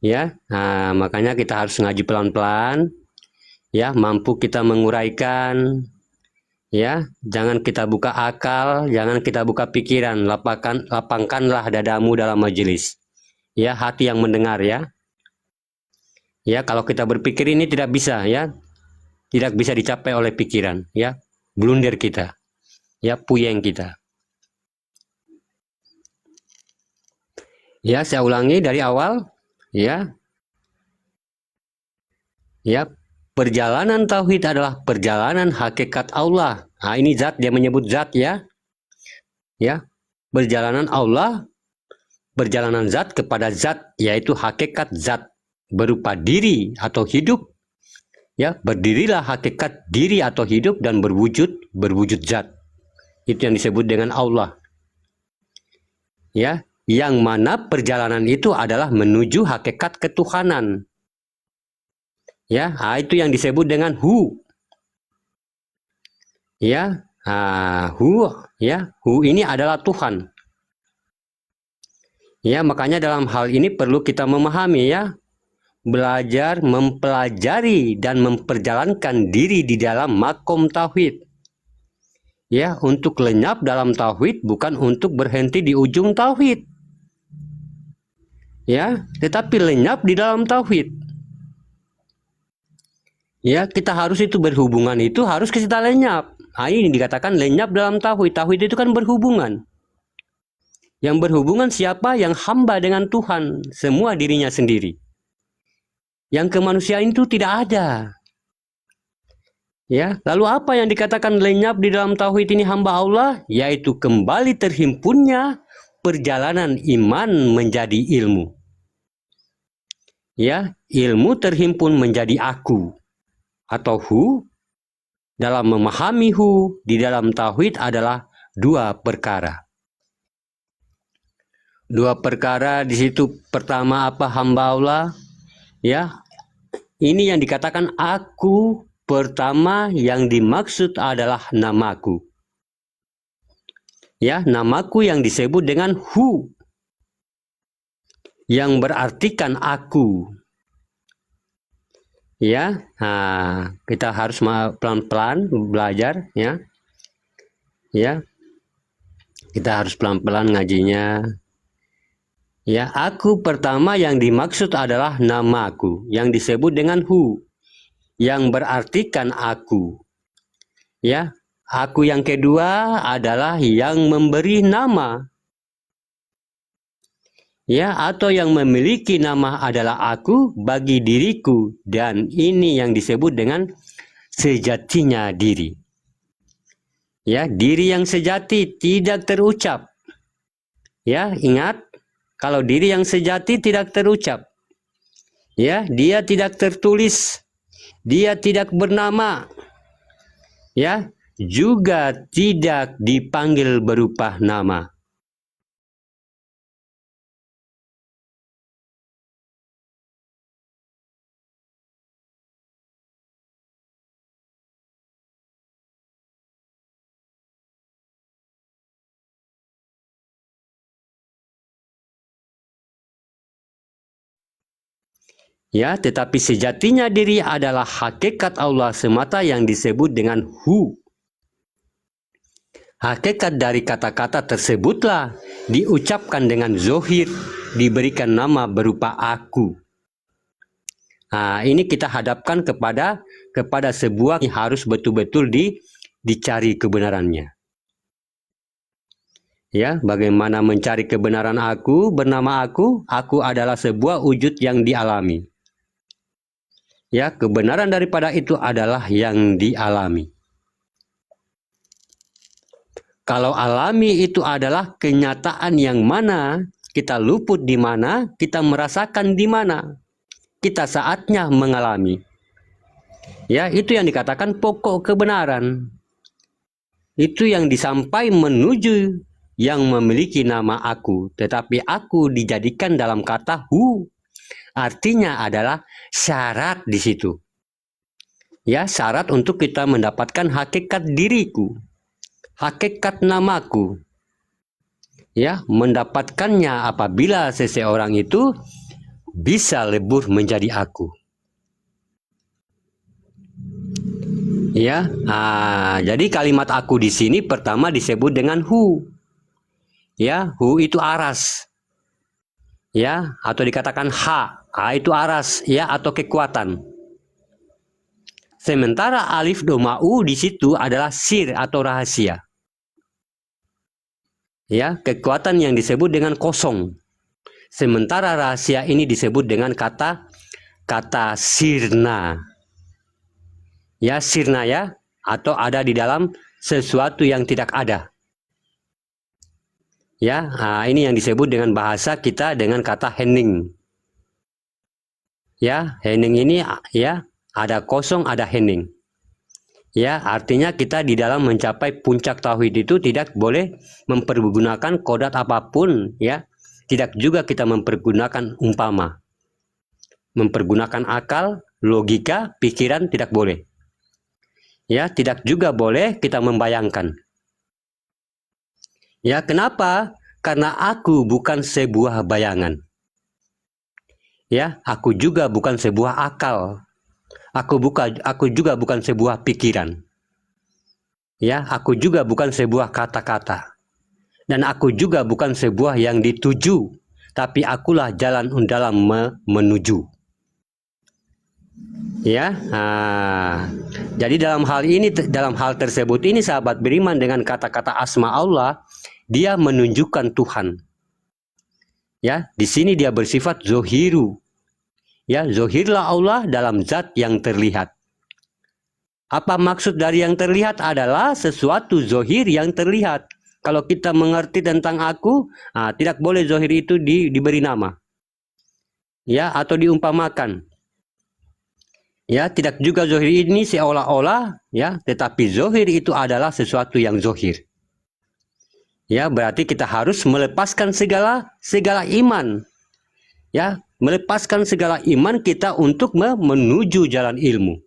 Ya, makanya kita harus ngaji pelan-pelan. Ya, mampu kita menguraikan. Ya, jangan kita buka akal, jangan kita buka pikiran. Lapangkanlah dadamu dalam majelis. Ya, hati yang mendengar ya. Ya, kalau kita berpikir ini tidak bisa ya. Tidak bisa dicapai oleh pikiran ya. Blunder kita. Ya, puyeng kita. Ya, saya ulangi dari awal ya. Ya, perjalanan tauhid adalah perjalanan hakikat Allah. Ini zat, dia menyebut zat ya. Ya, perjalanan Allah, perjalanan zat kepada zat, yaitu hakikat zat. berupa diri atau hidup, ya, berdirilah hakikat diri atau hidup dan berwujud zat. Itu yang disebut dengan Allah. Ya, yang mana perjalanan itu adalah menuju hakikat ketuhanan. Ya, itu yang disebut dengan hu. Ya, hu, ya, hu ini adalah Tuhan. Ya, makanya dalam hal ini perlu kita memahami, ya, belajar, mempelajari dan memperjalankan diri di dalam makom tauhid. Ya, untuk lenyap dalam tauhid, bukan untuk berhenti di ujung tauhid. Ya, tetapi lenyap di dalam tauhid. Ya, kita harus itu berhubungan, itu harus kita lenyap. Ini dikatakan lenyap dalam tauhid. Tauhid itu kan berhubungan. Yang berhubungan siapa? Yang hamba dengan Tuhan, semua dirinya sendiri. Yang kemanusiaan itu tidak ada. Ya, lalu apa yang dikatakan lenyap di dalam tauhid ini hamba Allah? Yaitu kembali terhimpunnya perjalanan iman menjadi ilmu. Ya, ilmu terhimpun menjadi aku atau hu. Dalam memahami hu di dalam tauhid adalah dua perkara. Dua perkara di situ. Pertama apa? Hamba Allah. Ya, ini yang dikatakan aku. Pertama yang dimaksud adalah namaku. Ya, namaku yang disebut dengan hu, yang berartikan aku. Ya, kita harus pelan-pelan belajar, ya. Ya, kita harus pelan-pelan ngajinya. Ya, aku pertama yang dimaksud adalah namaku, yang disebut dengan hu, yang berartikan aku. Ya, aku yang kedua adalah yang memberi nama. Ya, atau yang memiliki nama adalah aku bagi diriku, dan ini yang disebut dengan sejatinya diri. Ya, diri yang sejati tidak terucap. Ya, ingat, kalau diri yang sejati tidak terucap. Ya, dia tidak tertulis. Dia tidak bernama, ya, juga tidak dipanggil berupa nama. Ya, tetapi sejatinya diri adalah hakikat Allah semata yang disebut dengan hu. Hakikat dari kata-kata tersebutlah diucapkan dengan zohir, diberikan nama berupa aku. Ini kita hadapkan kepada sebuah yang harus betul-betul dicari kebenarannya. Ya, bagaimana mencari kebenaran aku bernama aku? Aku adalah sebuah wujud yang dialami. Ya, kebenaran daripada itu adalah yang dialami. Kalau alami itu adalah kenyataan yang mana kita luput di mana, kita merasakan di mana, kita saatnya mengalami. Ya, itu yang dikatakan pokok kebenaran. Itu yang disampai menuju yang memiliki nama aku, tetapi aku dijadikan dalam kata hu. Artinya adalah syarat di situ. Ya, syarat untuk kita mendapatkan hakikat diriku, hakikat namaku. Ya, mendapatkannya apabila seseorang itu bisa lebur menjadi aku. Ya, jadi kalimat aku di sini pertama disebut dengan hu. Ya, hu itu aras. Ya, atau dikatakan ha. Itu aras, ya, atau kekuatan. Sementara alif doma u di situ adalah sir atau rahasia. Ya, kekuatan yang disebut dengan kosong. Sementara rahasia ini disebut dengan kata sirna. Ya, sirna, ya, atau ada di dalam sesuatu yang tidak ada. Ya, ini yang disebut dengan bahasa kita dengan kata hening. Ya, hening ini ya ada kosong, ada hening. Ya, artinya kita di dalam mencapai puncak tauhid itu tidak boleh mempergunakan kodat apapun, ya. Tidak juga kita mempergunakan umpama. Mempergunakan akal, logika, pikiran tidak boleh. Ya, tidak juga boleh kita membayangkan. Ya, kenapa? Karena aku bukan sebuah bayangan. Ya, aku juga bukan sebuah akal. Aku juga bukan sebuah pikiran. Ya, aku juga bukan sebuah kata-kata. Dan aku juga bukan sebuah yang dituju, tapi akulah jalan dalam menuju. Ya, jadi dalam hal tersebut ini sahabat beriman dengan kata-kata asma Allah, dia menunjukkan Tuhan. Ya, di sini dia bersifat zohiru. Ya, zohirlah Allah dalam zat yang terlihat. Apa maksud dari yang terlihat? Adalah sesuatu zohir yang terlihat. Kalau kita mengerti tentang aku, tidak boleh zohir itu diberi nama. Ya, atau diumpamakan. Ya, tidak juga zohir ini seolah-olah, ya, tetapi zohir itu adalah sesuatu yang zohir. Ya, berarti kita harus melepaskan segala iman. Ya, melepaskan segala iman kita untuk menuju jalan ilmu.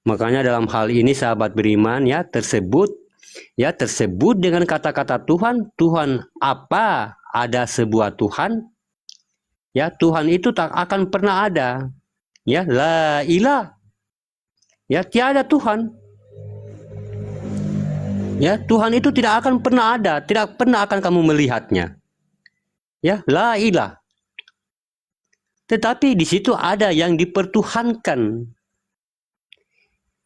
Makanya dalam hal ini sahabat beriman ya tersebut dengan kata-kata Tuhan. Tuhan apa? Ada sebuah Tuhan. Ya, Tuhan itu tak akan pernah ada. Ya, la ilah. Ya, tiada Tuhan. Ya, Tuhan itu tidak akan pernah ada, tidak pernah akan kamu melihatnya. Ya, la ilah. Tetapi di situ ada yang dipertuhankan.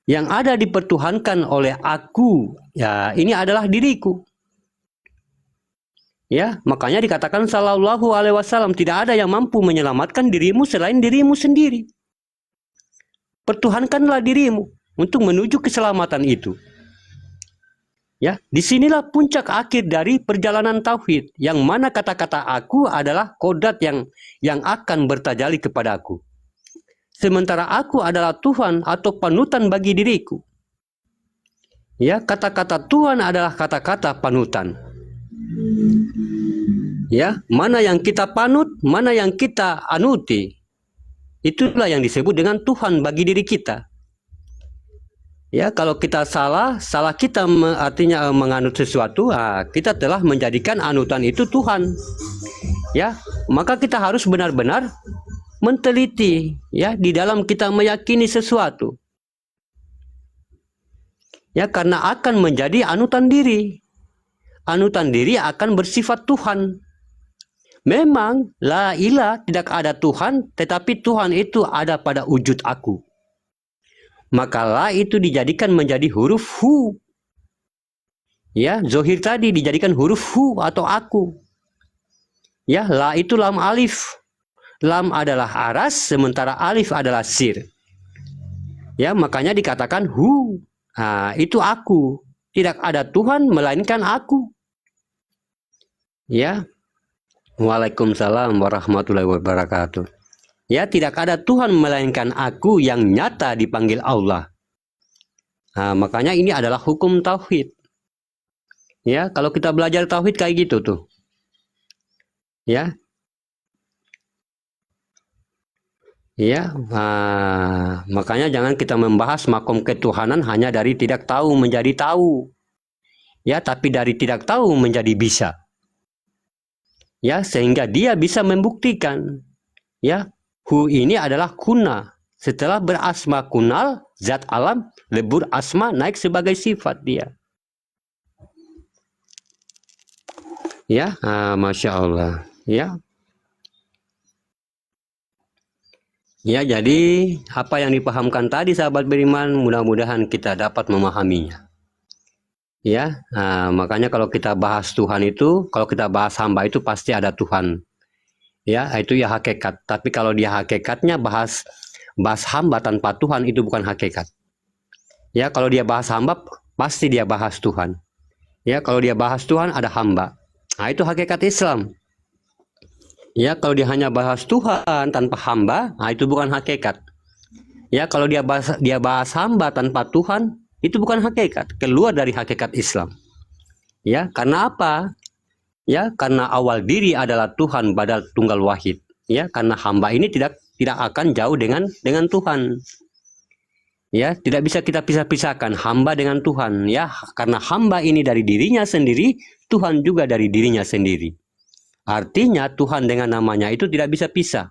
Yang ada dipertuhankan oleh aku, ya ini adalah diriku. Ya, makanya dikatakan sallallahu alaihi wasallam, tidak ada yang mampu menyelamatkan dirimu selain dirimu sendiri. Pertuhankanlah dirimu untuk menuju keselamatan itu. Ya, disinilah puncak akhir dari perjalanan tauhid, yang mana kata-kata aku adalah kodat yang akan bertajali kepada aku. Sementara aku adalah Tuhan atau panutan bagi diriku. Ya, kata-kata Tuhan adalah kata-kata panutan. Ya, mana yang kita panut, mana yang kita anuti, itulah yang disebut dengan Tuhan bagi diri kita. Ya, kalau kita salah kita artinya menganut sesuatu, kita telah menjadikan anutan itu Tuhan. Ya, maka kita harus benar-benar menteliti ya di dalam kita meyakini sesuatu. Ya, karena akan menjadi anutan diri. Anutan diri akan bersifat Tuhan. Memang la ilah tidak ada Tuhan, tetapi Tuhan itu ada pada wujud aku. Maka la itu dijadikan menjadi huruf hu. Ya, zohir tadi dijadikan huruf hu atau aku. Ya, la itu lam alif. Lam adalah aras, sementara alif adalah sir. Ya, makanya dikatakan hu. Itu aku. Tidak ada Tuhan melainkan aku. Ya. Waalaikumsalam warahmatullahi wabarakatuh. Ya, tidak ada Tuhan melainkan aku yang nyata dipanggil Allah. Makanya ini adalah hukum tauhid. Ya, kalau kita belajar tauhid kayak gitu tuh. Ya. Ya, makanya jangan kita membahas makom ketuhanan hanya dari tidak tahu menjadi tahu. Ya, tapi dari tidak tahu menjadi bisa. Ya, sehingga dia bisa membuktikan. Ya, hu ini adalah kuna. Setelah berasma kunal, zat alam, lebur asma naik sebagai sifat dia. Ya, Masya Allah. Ya. Ya, jadi apa yang dipahamkan tadi sahabat beriman, mudah-mudahan kita dapat memahaminya. Ya, makanya kalau kita bahas Tuhan itu, kalau kita bahas hamba itu pasti ada Tuhan. Ya, itu ya hakikat. Tapi kalau dia hakikatnya bahas hamba tanpa Tuhan, itu bukan hakikat. Ya, kalau dia bahas hamba pasti dia bahas Tuhan. Ya, kalau dia bahas Tuhan ada hamba. Itu hakikat Islam. Ya, kalau dia hanya bahas Tuhan tanpa hamba, nah itu bukan hakikat. Ya, kalau dia bahas hamba tanpa Tuhan, itu bukan hakikat, keluar dari hakikat Islam. Ya, karena apa? Ya, karena awal diri adalah Tuhan badal tunggal wahid. Ya, karena hamba ini tidak akan jauh dengan Tuhan. Ya, tidak bisa kita pisah-pisahkan hamba dengan Tuhan. Ya, karena hamba ini dari dirinya sendiri, Tuhan juga dari dirinya sendiri. Artinya Tuhan dengan namanya itu tidak bisa pisah.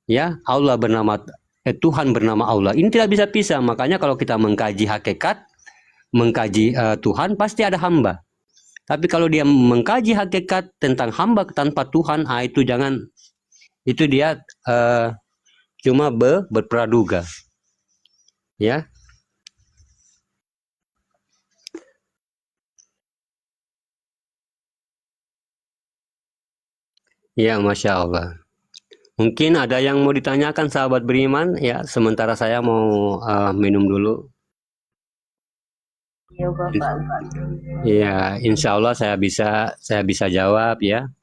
Ya, Tuhan bernama Allah. Ini tidak bisa pisah. Makanya kalau kita mengkaji hakikat, mengkaji Tuhan, pasti ada hamba. Tapi kalau dia mengkaji hakikat tentang hamba tanpa Tuhan, itu jangan. Itu dia cuma berpraduga. Ya. Ya, Masya Allah. Mungkin ada yang mau ditanyakan sahabat beriman, ya. Sementara saya mau minum dulu. Iya Bapak Guru. Ya, insya Allah saya bisa jawab ya.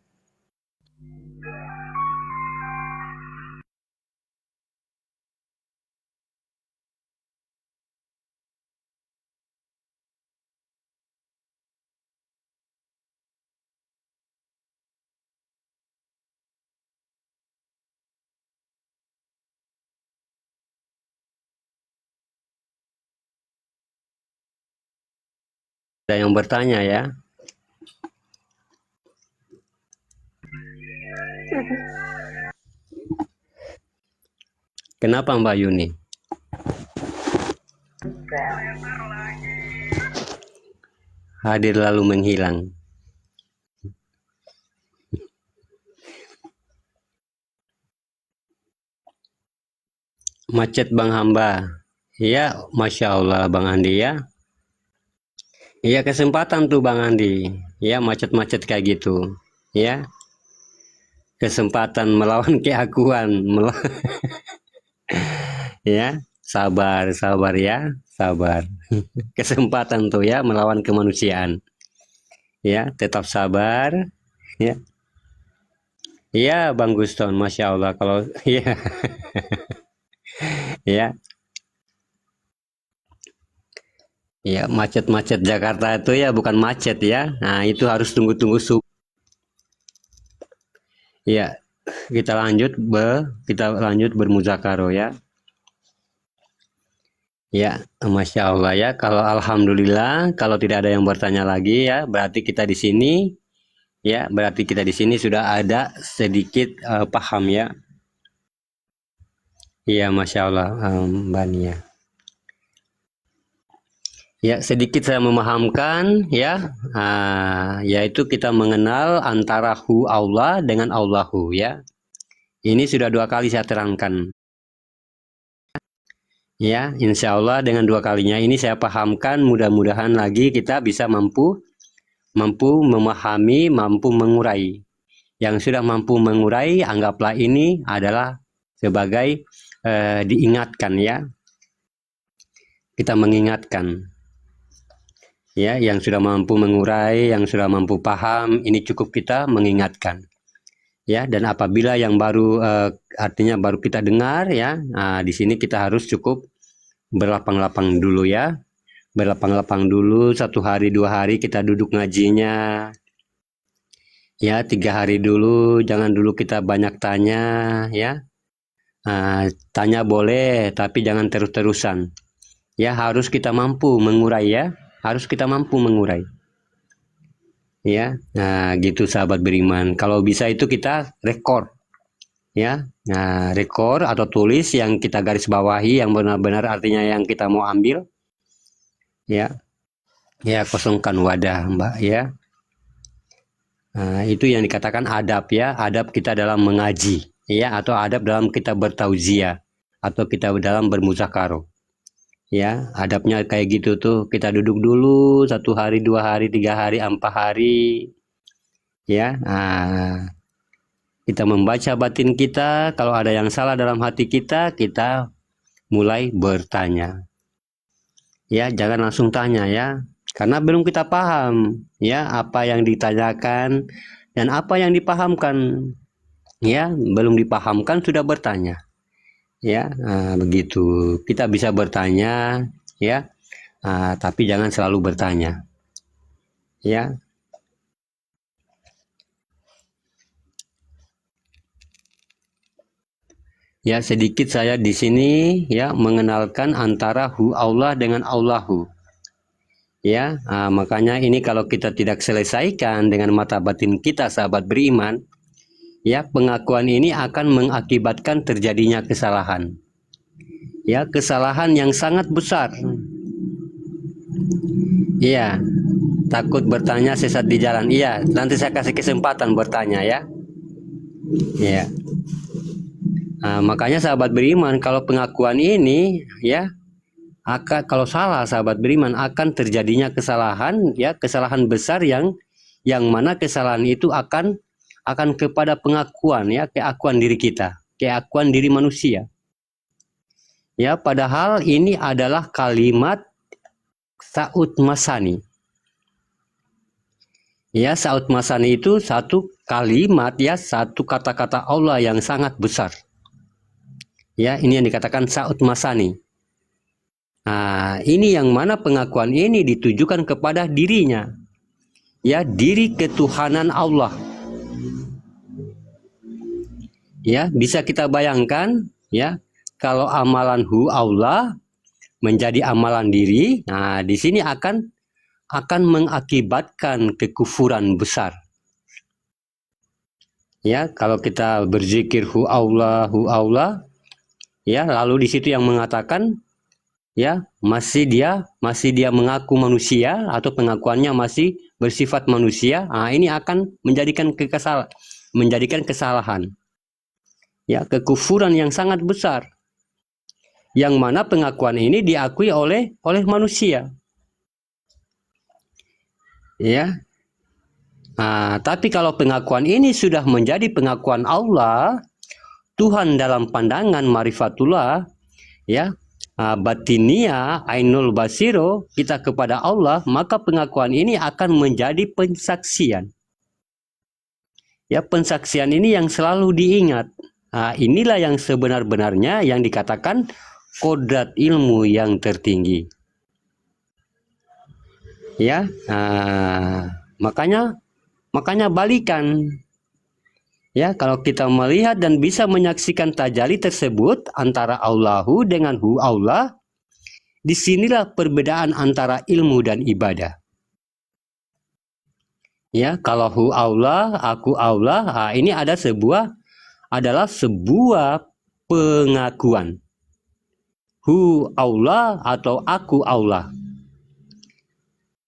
Ada yang bertanya ya. Kenapa Mbak Yuni? Hadir lalu menghilang. Macet Bang Hamba. Iya, Masya Allah Bang Andi ya. Iya, kesempatan tuh Bang Andi. Ya, macet-macet kayak gitu. Ya, kesempatan melawan keakuan. Ya, sabar ya, sabar. Kesempatan tuh ya melawan kemanusiaan. Ya, tetap sabar. Ya, iya Bang Guston, Masya Allah kalau ya, ya, ya macet-macet Jakarta itu ya bukan macet ya. Nah itu harus tunggu-tunggu Ya, kita lanjut bermuzakaro ya. Ya, Masya Allah ya. Kalau Alhamdulillah, kalau tidak ada yang bertanya lagi ya, berarti kita di sini ya, berarti kita di sini sudah ada sedikit paham ya. Iya, Masya Allah, Mbak Nia. Ya, sedikit saya memahamkan ya, yaitu kita mengenal antara hu Allah dengan Allahu ya. Ini sudah 2 kali saya terangkan. Ya, insya Allah dengan 2 kalinya ini saya pahamkan, mudah-mudahan lagi kita bisa mampu memahami, mampu mengurai. Yang sudah mampu mengurai, anggaplah ini adalah sebagai diingatkan ya. Kita mengingatkan. Ya, yang sudah mampu mengurai, yang sudah mampu paham, ini cukup kita mengingatkan. Ya, dan apabila yang baru artinya baru kita dengar ya, di sini kita harus cukup berlapang-lapang dulu ya, berlapang-lapang dulu 1 hari 2 hari kita duduk ngajinya ya, 3 hari dulu, jangan dulu kita banyak tanya ya. Tanya boleh tapi jangan terus-terusan ya, harus kita mampu mengurai ya, harus kita mampu mengurai ya. Nah gitu sahabat beriman, kalau bisa itu kita rekor ya. Nah rekor atau tulis yang kita garis bawahi, yang benar-benar artinya yang kita mau ambil ya. Ya, kosongkan wadah Mbak ya. Nah, itu yang dikatakan adab ya, adab kita dalam mengaji ya, atau adab dalam kita bertauziah, atau kita dalam bermuzakaro ya. Adabnya kayak gitu tuh, kita duduk dulu 1 hari 2 hari 3 hari 4 hari ya. Kita membaca batin kita, kalau ada yang salah dalam hati kita mulai bertanya ya, jangan langsung tanya ya, karena belum kita paham ya apa yang ditanyakan, dan apa yang dipahamkan. Ya, belum dipahamkan sudah bertanya. Ya, begitu. Kita bisa bertanya, ya, tapi jangan selalu bertanya. Ya. Ya, sedikit saya di sini ya mengenalkan antara hu Allah dengan Allahu. Ya, makanya ini kalau kita tidak selesaikan dengan mata batin kita, sahabat beriman, ya, pengakuan ini akan mengakibatkan terjadinya kesalahan. Ya, kesalahan yang sangat besar. Iya, takut bertanya sesat di jalan. Iya, nanti saya kasih kesempatan bertanya ya. Iya. Makanya sahabat beriman, kalau pengakuan ini ya kalau salah sahabat beriman akan terjadinya kesalahan, ya, kesalahan besar yang mana kesalahan itu akan kepada pengakuan, ya, keakuan diri kita, keakuan diri manusia. Ya, padahal ini adalah kalimat Sa'ud Masani. Ya, Sa'ud Masani itu satu kalimat, ya, satu kata-kata Allah yang sangat besar. Ya, ini yang dikatakan Sa'ud Masani. Ini yang mana pengakuan ini ditujukan kepada dirinya. Ya, diri ketuhanan Allah. Ya, bisa kita bayangkan, ya, kalau amalan hu Allah menjadi amalan diri, di sini akan mengakibatkan kekufuran besar. Ya, kalau kita berzikir hu Allah, ya, lalu di situ yang mengatakan, ya, masih dia mengaku manusia atau pengakuannya masih bersifat manusia, ini akan menjadikan kesalahan. Ya, kekufuran yang sangat besar. Yang mana pengakuan ini diakui oleh manusia. Ya. Tapi kalau pengakuan ini sudah menjadi pengakuan Allah, Tuhan dalam pandangan marifatullah, ya, batinia ainul basiro, kita kepada Allah, maka pengakuan ini akan menjadi pensaksian. Ya, pensaksian ini yang selalu diingat. Inilah yang sebenar-benarnya yang dikatakan kodrat ilmu yang tertinggi. Ya, makanya balikan. Ya, kalau kita melihat dan bisa menyaksikan tajalli tersebut antara Allahu dengan hu Allah, disinilah perbedaan antara ilmu dan ibadah. Ya, kalau hu Allah, aku Allah, ini adalah sebuah pengakuan. Hu Allah atau aku Allah.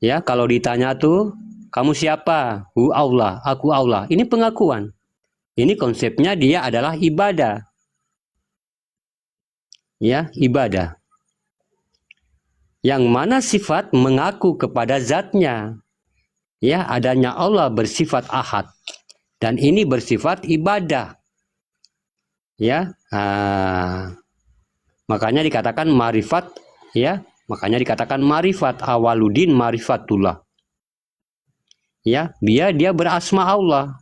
Ya, kalau ditanya tuh, kamu siapa? Hu Allah, aku Allah. Ini pengakuan. Ini konsepnya dia adalah ibadah. Ya, ibadah. Yang mana sifat mengaku kepada zatnya. Ya, adanya Allah bersifat ahad. Dan ini bersifat ibadah. Ya, makanya dikatakan marifat, ya, makanya dikatakan marifat awaludin marifatullah. Ya, dia berasma Allah.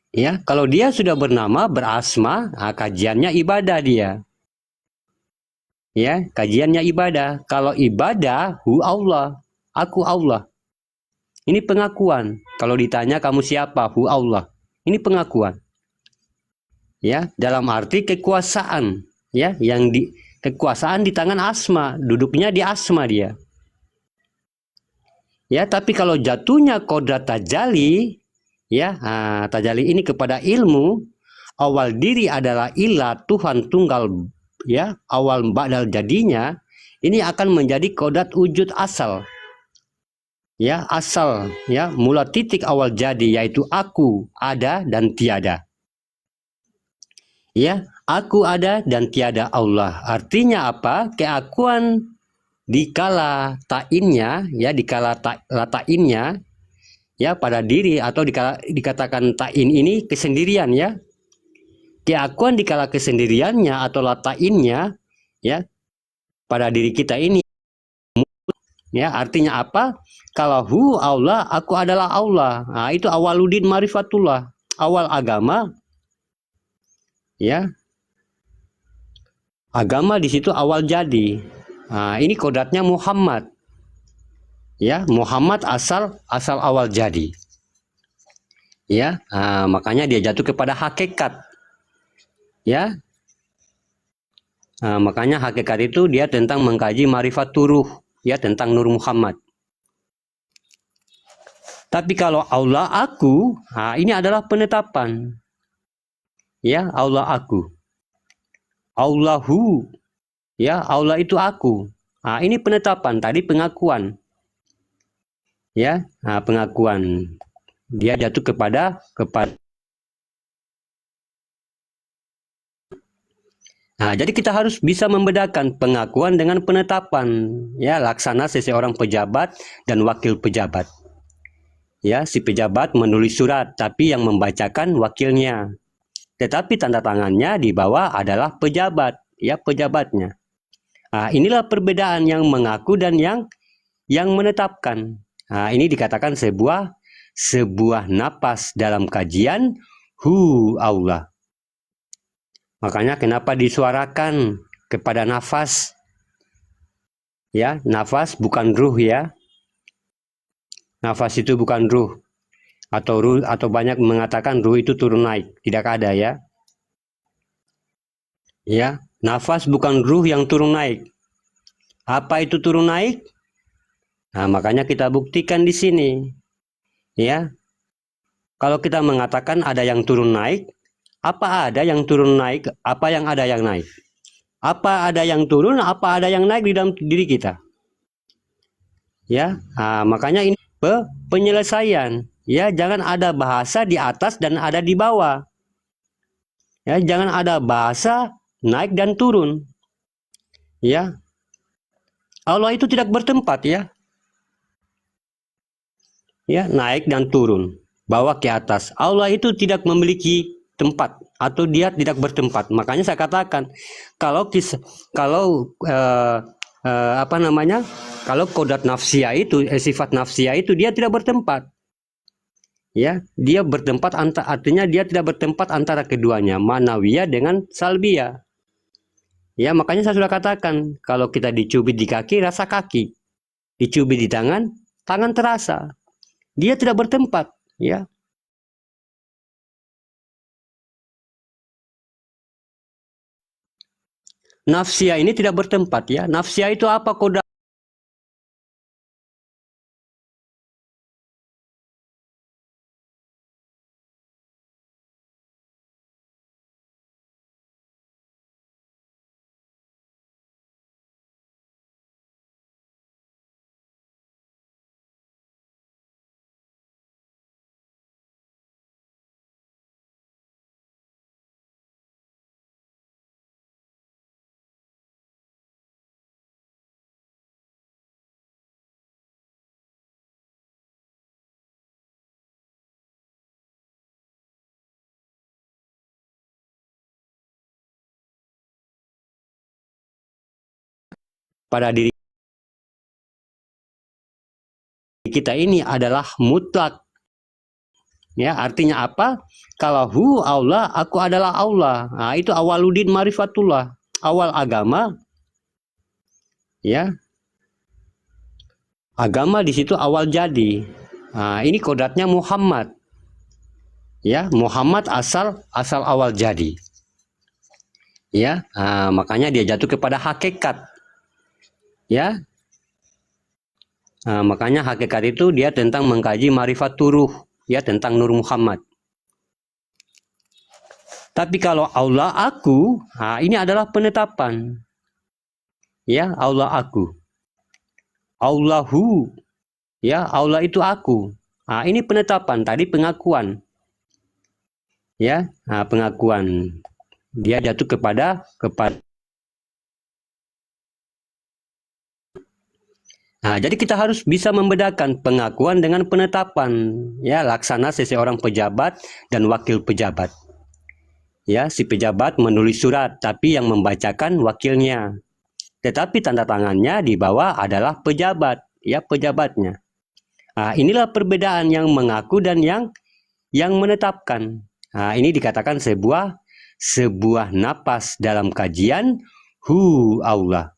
Ya, kalau dia sudah bernama berasma, kajiannya ibadah dia. Ya, kajiannya ibadah. Kalau ibadah, hu Allah, aku Allah. Ini pengakuan. Kalau ditanya kamu siapa, hu Allah. Ini pengakuan. Ya, dalam arti kekuasaan. Ya, kekuasaan di tangan asma, duduknya di asma dia. Ya, tapi kalau jatuhnya kodrat tajalli, ya, tajalli ini kepada ilmu, awal diri adalah ilah Tuhan tunggal, ya, awal ba'dal jadinya, ini akan menjadi kodrat wujud asal. Ya, asal, ya, mula titik awal jadi, yaitu aku, ada dan tiada. Ya, aku ada dan tiada Allah. Artinya apa? Keakuan dikala ta'innya, ya, dikala ta'innya, ya, pada diri atau dikatakan ta'in ini kesendirian, ya. Keakuan dikala kesendiriannya atau lata'innya, ya, pada diri kita ini, Ya, artinya apa? Kalau hu Allah, aku adalah Allah. Nah, itu awaludin marifatullah, awal agama. Ya, agama di situ awal jadi. Nah, ini kodratnya Muhammad. Ya, Muhammad asal awal jadi. Ya, makanya dia jatuh kepada hakikat. Ya, makanya hakikat itu dia tentang mengkaji marifat turuh, ya, tentang Nur Muhammad. Tapi kalau Allah aku, ini adalah penetapan. Ya, Allah aku. Allahu, ya, Allah itu aku. Ini penetapan, tadi pengakuan. Ya, pengakuan. Dia jatuh kepada jadi kita harus bisa membedakan pengakuan dengan penetapan. Ya, laksana seseorang pejabat dan wakil pejabat. Ya, si pejabat menulis surat, tapi yang membacakan wakilnya. Tetapi tanda tangannya di bawah adalah pejabat, ya, pejabatnya. Inilah perbedaan yang mengaku dan yang menetapkan. Ini dikatakan sebuah napas dalam kajian hu Allah. Makanya kenapa disuarakan kepada nafas? Ya, nafas bukan ruh, ya. Nafas itu bukan ruh. Atau banyak mengatakan ruh itu turun naik. Tidak ada, ya. Ya, nafas bukan ruh yang turun naik. Apa itu turun naik? Makanya kita buktikan di sini. Ya. Kalau kita mengatakan ada yang turun naik, apa ada yang turun naik? Apa yang ada yang naik? Apa ada yang turun? Apa ada yang naik di dalam diri kita? Ya, makanya ini penyelesaian. Ya, jangan ada bahasa di atas dan ada di bawah. Ya, jangan ada bahasa naik dan turun. Ya, Allah itu tidak bertempat, ya. Ya, naik dan turun, bawah ke atas. Allah itu tidak memiliki tempat atau dia tidak bertempat. Makanya saya katakan kalau kodrat nafsiyah itu, sifat nafsiyah itu dia tidak bertempat. Ya, dia bertempat artinya dia tidak bertempat antara keduanya, manawiyah dengan salbiyah. Ya, makanya saya sudah katakan kalau kita dicubit di kaki, rasa kaki. Dicubit di tangan, tangan terasa. Dia tidak bertempat, ya. Nafsiyah ini tidak bertempat, ya. Nafsiyah itu apa kodrat? Pada diri kita ini adalah mutlak. Ya, artinya apa? Kalau hu Allah, aku adalah Allah. Itu awaludin marifatullah, awal agama. Ya. Agama di situ awal jadi. Ini kodratnya Muhammad. Ya, Muhammad asal awal jadi. Ya, makanya dia jatuh kepada hakikat. Ya, makanya hakikat itu dia tentang mengkaji marifat turuh, ya, tentang Nur Muhammad. Tapi kalau Allah aku, ini adalah penetapan. Ya, Allah aku. Allahu, ya, Allah itu aku. Ini penetapan, tadi pengakuan. Ya, pengakuan. Dia jatuh kepada jadi kita harus bisa membedakan pengakuan dengan penetapan. Ya, laksana seseorang pejabat dan wakil pejabat. Ya, si pejabat menulis surat, tapi yang membacakan wakilnya. Tetapi tanda tangannya di bawah adalah pejabat, ya pejabatnya. Nah, inilah perbedaan yang mengaku dan yang menetapkan. Nah, ini dikatakan sebuah napas dalam kajian Allah.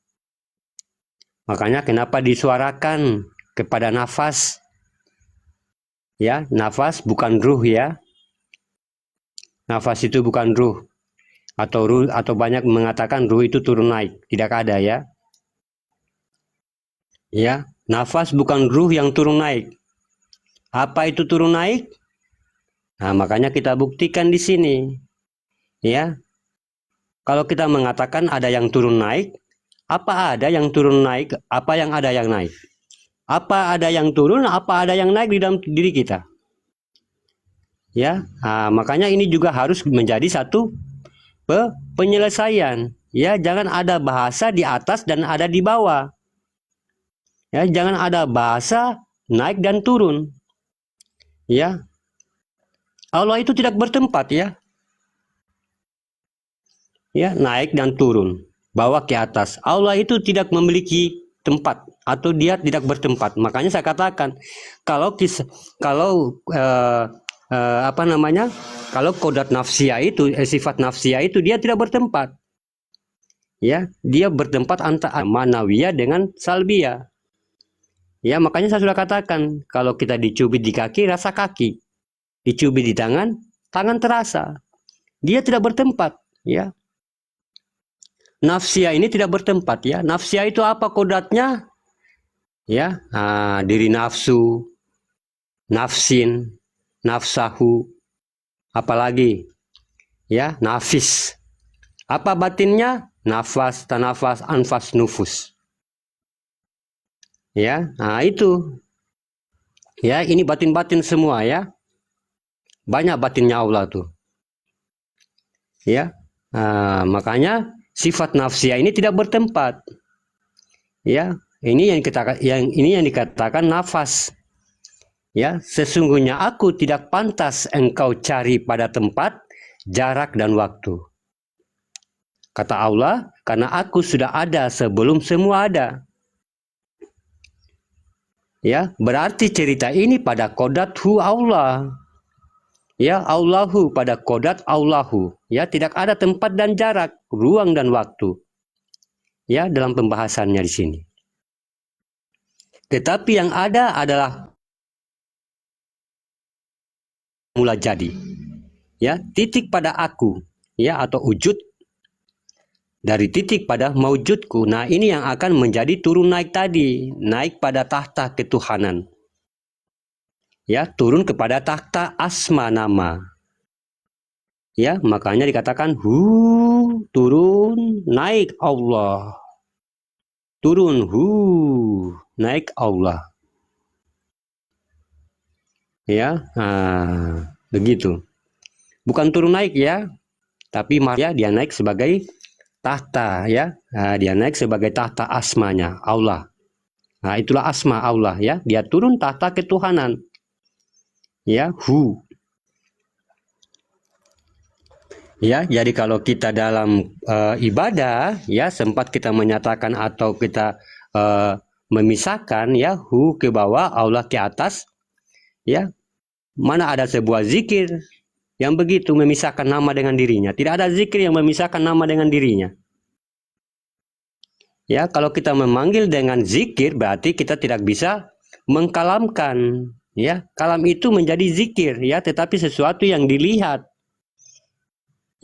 Makanya kenapa disuarakan kepada nafas? Ya, nafas bukan ruh ya. Nafas itu bukan ruh. Atau banyak mengatakan ruh itu turun naik. Tidak ada ya. Ya, nafas bukan ruh yang turun naik. Apa itu turun naik? Nah, makanya kita buktikan di sini. Ya. Kalau kita mengatakan ada yang turun naik, apa ada yang turun naik? Apa yang ada yang naik? Apa ada yang turun? Apa ada yang naik di dalam diri kita? Ya, nah, makanya ini juga harus menjadi satu penyelesaian. Ya, jangan ada bahasa di atas dan ada di bawah. Ya, jangan ada bahasa naik dan turun. Ya, Allah itu tidak bertempat ya. Ya, naik dan turun, bawah ke atas. Allah itu tidak memiliki tempat atau dia tidak bertempat. Makanya saya katakan kalau kodrat nafsiyah itu sifat nafsiyah itu dia tidak bertempat. Ya, dia bertempat antara manawiyah dengan salbiyah. Ya, makanya saya sudah katakan kalau kita dicubit di kaki rasa kaki, dicubit di tangan terasa. Dia tidak bertempat, ya. Nafsiyah ini tidak bertempat ya. Nafsiyah itu apa kodratnya? Ya, diri nafsu, nafsin, nafsahu, apalagi ya, nafis. Apa batinnya? Nafas, tanafas, anfas, nufus. Ya, itu. Ya, ini batin-batin semua ya. Banyak batinnya Allah tuh. Ya, makanya sifat nafsiyah ini tidak bertempat. Ya, ini yang dikatakan nafas. Ya, sesungguhnya aku tidak pantas engkau cari pada tempat, jarak dan waktu. Kata Allah, karena aku sudah ada sebelum semua ada. Ya, berarti cerita ini pada kodrathu Allah. Ya, Allahu pada kodrat Allahu. Ya, tidak ada tempat dan jarak, ruang dan waktu. Ya, dalam pembahasannya di sini. Tetapi yang ada adalah mula jadi. Ya, titik pada aku, ya, atau wujud dari titik pada maujudku. Nah, ini yang akan menjadi turun naik tadi, naik pada tahta ketuhanan. Ya, turun kepada takhta asma nama. Ya, makanya dikatakan turun naik Allah. Turun naik Allah. Ya, begitu. Bukan turun naik ya, tapi ya dia naik sebagai tahta ya. Dia naik sebagai tahta asmanya Allah. Nah, itulah asma Allah ya. Dia turun tahta ketuhanan. Ya, ya, jadi kalau kita dalam ibadah ya sempat kita menyatakan atau kita memisahkan ya ke bawah, Allah ke atas. Ya, mana ada sebuah zikir yang begitu memisahkan nama dengan dirinya. Tidak ada zikir yang memisahkan nama dengan dirinya. Ya, kalau kita memanggil dengan zikir berarti kita tidak bisa mengkalamkan. Ya, kalam itu menjadi zikir ya, tetapi sesuatu yang dilihat,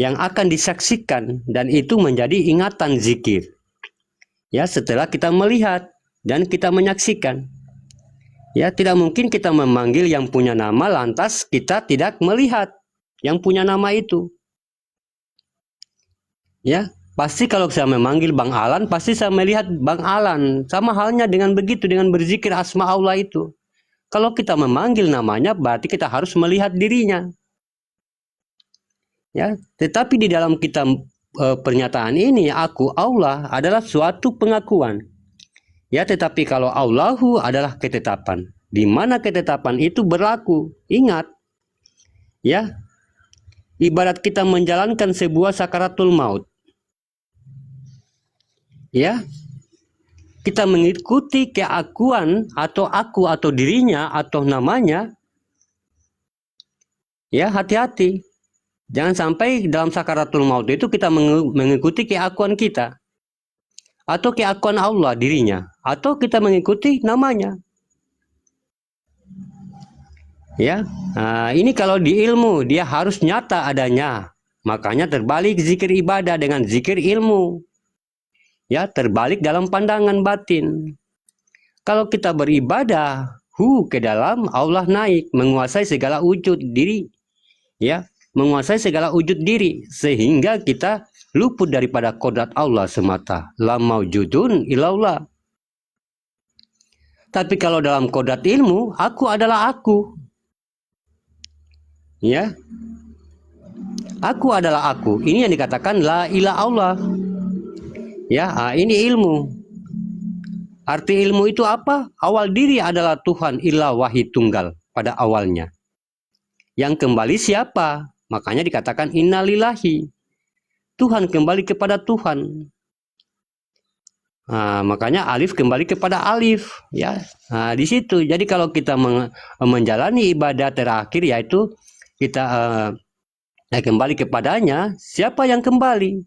yang akan disaksikan, dan itu menjadi ingatan zikir. Ya, setelah kita melihat dan kita menyaksikan. Ya, tidak mungkin kita memanggil yang punya nama lantas kita tidak melihat yang punya nama itu. Ya, pasti kalau saya memanggil Bang Alan, pasti saya melihat Bang Alan. Sama halnya dengan begitu, dengan berzikir asma Allah itu. Kalau kita memanggil namanya, berarti kita harus melihat dirinya. Ya, tetapi di dalam kita pernyataan ini, aku Allah adalah suatu pengakuan. Ya, tetapi kalau Allahu adalah ketetapan. Di mana ketetapan itu berlaku. Ingat, ya, ibarat kita menjalankan sebuah sakaratul maut. Ya, kita mengikuti keakuan atau aku atau dirinya atau namanya, ya hati-hati. Jangan sampai dalam sakaratul maut itu kita mengikuti keakuan kita atau keakuan Allah dirinya atau kita mengikuti namanya. Ya, nah, ini kalau di ilmu dia harus nyata adanya. Makanya terbalik zikir ibadah dengan zikir ilmu. Ya, terbalik dalam pandangan batin. Kalau kita beribadah, ke dalam Allah naik, menguasai segala wujud diri. Ya, menguasai segala wujud diri sehingga kita luput daripada kodrat Allah semata. La maujudun ilallah. Tapi kalau dalam kodrat ilmu, aku adalah aku. Ya, aku adalah aku. Ini yang dikatakan la ilaha Allah. Ya, ini ilmu. Arti ilmu itu apa? Awal diri adalah Tuhan ilah wahid tunggal pada awalnya. Yang kembali siapa? Makanya dikatakan innalillahi. Tuhan kembali kepada Tuhan. Makanya alif kembali kepada alif. Ya, di situ. Jadi kalau kita menjalani ibadah terakhir yaitu kita kembali kepadanya, siapa yang kembali?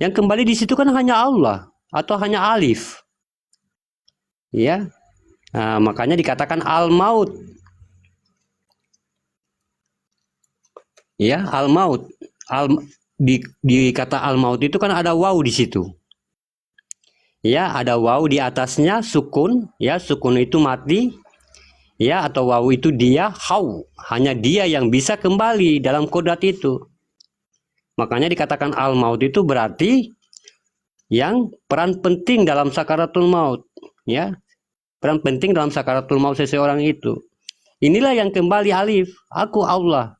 Yang kembali di situ kan hanya Allah atau hanya alif. Ya, makanya dikatakan al-maut. Ya, al-maut. Di kata al-maut itu kan ada waw di situ. Ya, ada waw di atasnya sukun. Ya, sukun itu mati. Ya, atau waw itu dia, hau. Hanya dia yang bisa kembali dalam kodrat itu. Makanya dikatakan al-maut itu berarti yang peran penting dalam sakaratul maut. Ya, peran penting dalam sakaratul maut seseorang itu. Inilah yang kembali alif. Aku Allah.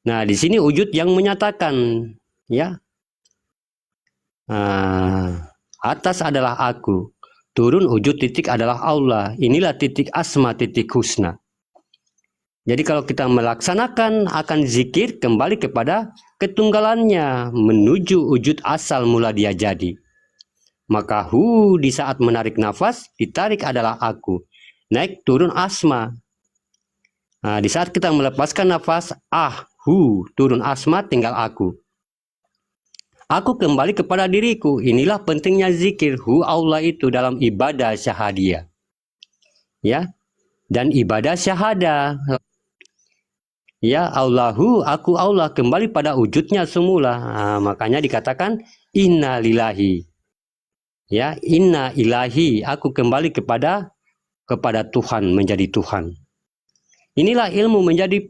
Nah, di sini wujud yang menyatakan. Ya, atas adalah aku. Turun wujud titik adalah Allah. Inilah titik asma, titik husna. Jadi kalau kita melaksanakan akan zikir kembali kepada ketunggalannya. Menuju wujud asal mula dia jadi. Maka di saat menarik nafas, ditarik adalah aku. Naik turun asma. Nah, di saat kita melepaskan nafas, turun asma tinggal aku. Aku kembali kepada diriku. Inilah pentingnya zikir Allah itu dalam ibadah syahadiyah. Ya. Dan ibadah syahadah. Ya, Allahu, aku Allah kembali pada wujudnya semula. Makanya dikatakan inna lillahi. Ya, inna ilahi, aku kembali kepada Tuhan, menjadi Tuhan. Inilah ilmu menjadi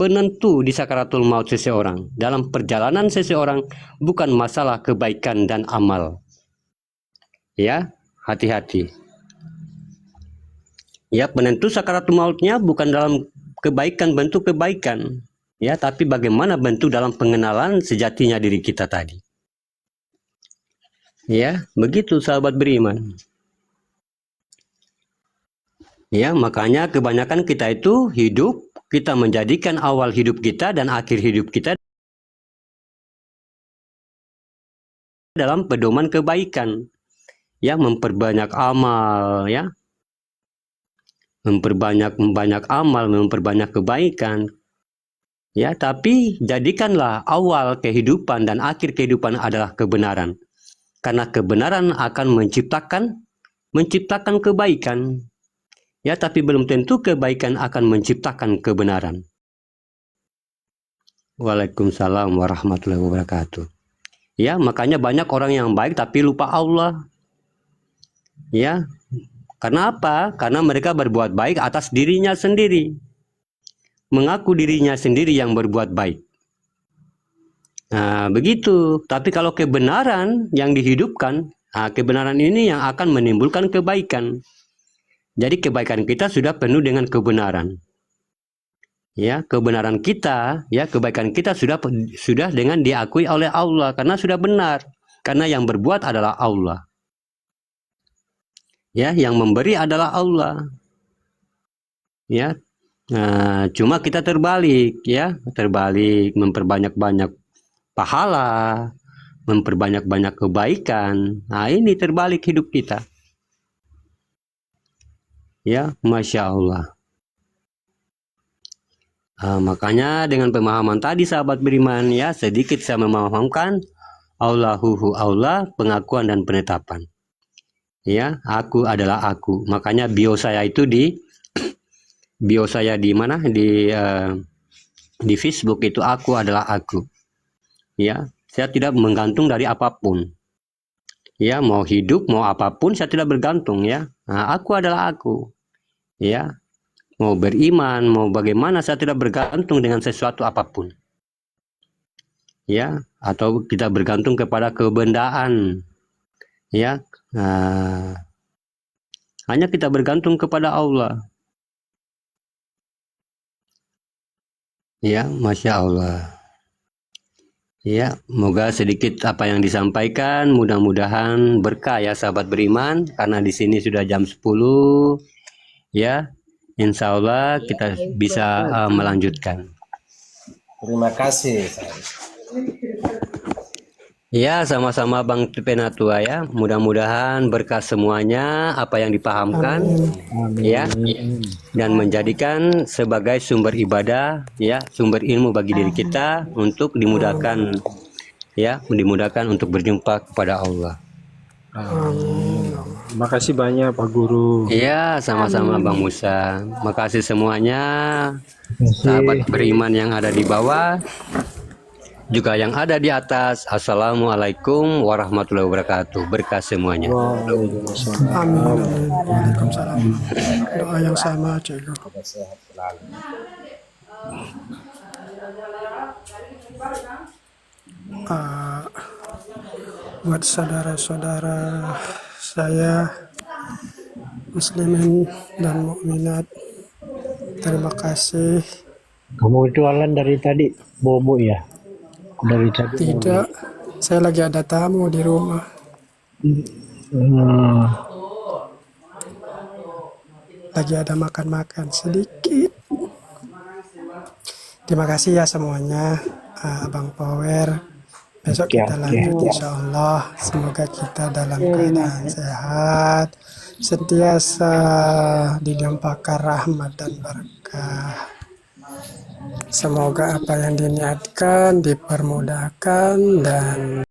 penentu di sakaratul maut seseorang. Dalam perjalanan seseorang bukan masalah kebaikan dan amal. Ya, hati-hati. Ya, penentu sakaratul mautnya bukan dalam kebaikan, bentuk kebaikan. Ya, tapi bagaimana bentuk dalam pengenalan sejatinya diri kita tadi. Ya, begitu sahabat beriman. Ya, makanya kebanyakan kita itu hidup, kita menjadikan awal hidup kita dan akhir hidup kita dalam pedoman kebaikan. Ya, memperbanyak amal, ya. Memperbanyak amal, memperbanyak kebaikan. Ya, tapi jadikanlah awal kehidupan dan akhir kehidupan adalah kebenaran. Karena kebenaran akan menciptakan kebaikan. Ya, tapi belum tentu kebaikan akan menciptakan kebenaran. Waalaikumsalam warahmatullahi wabarakatuh. Ya, makanya banyak orang yang baik tapi lupa Allah. Ya, karena apa? Karena mereka berbuat baik atas dirinya sendiri. Mengaku dirinya sendiri yang berbuat baik. Nah, begitu. Tapi kalau kebenaran yang dihidupkan, kebenaran ini yang akan menimbulkan kebaikan. Jadi kebaikan kita sudah penuh dengan kebenaran. Ya, kebenaran kita, ya, kebaikan kita sudah dengan diakui oleh Allah karena sudah benar. Karena yang berbuat adalah Allah. Ya, yang memberi adalah Allah. Ya. Nah, cuma kita terbalik, ya, memperbanyak-banyak pahala, memperbanyak-banyak kebaikan. Nah, ini terbalik hidup kita. Ya, Masya Allah. Makanya dengan pemahaman tadi sahabat beriman, ya, sedikit saya memahamkan Allahuhu Allah, pengakuan dan penetapan. Ya, aku adalah aku. Makanya bio saya itu di mana? Di Facebook itu aku adalah aku. Ya, saya tidak menggantung dari apapun. Ya, mau hidup, mau apapun saya tidak bergantung, ya. Nah, aku adalah aku. Ya. Mau beriman, mau bagaimana, saya tidak bergantung dengan sesuatu apapun. Ya, atau kita bergantung kepada kebendaan. Ya. Hanya kita bergantung kepada Allah. Ya, Masya Allah. Ya, moga sedikit apa yang disampaikan mudah-mudahan berkah ya sahabat beriman, karena di sini sudah jam 10. Ya. Insya Allah kita bisa melanjutkan. Terima kasih. Ya, sama-sama Bang Penatua ya. Mudah-mudahan berkah semuanya apa yang dipahamkan. Amin. Ya, dan menjadikan sebagai sumber ibadah ya, sumber ilmu bagi diri kita untuk dimudahkan ya, dimudahkan untuk berjumpa kepada Allah. Amin. Makasih banyak Pak Guru. Iya, sama-sama Bang Musa. Makasih semuanya sahabat beriman yang ada di bawah, juga yang ada di atas. Assalamualaikum warahmatullahi wabarakatuh. Berkah semuanya. Amin. Waalaikumsalam. Doa yang sama, Cik. Semoga sehat selalu. Buat saudara-saudara saya muslimin dan mukminat, terima kasih. Kamu jualan dari tadi bobo ya? Dari tadi? Tidak, saya lagi ada tamu di rumah. Lagi ada makan-makan sedikit. Terima kasih ya semuanya, Abang Power. Besok kita lanjut insya Allah. Semoga kita dalam keadaan sehat, sentiasa dilimpahkan rahmat dan berkah. Semoga apa yang diniatkan dipermudahkan dan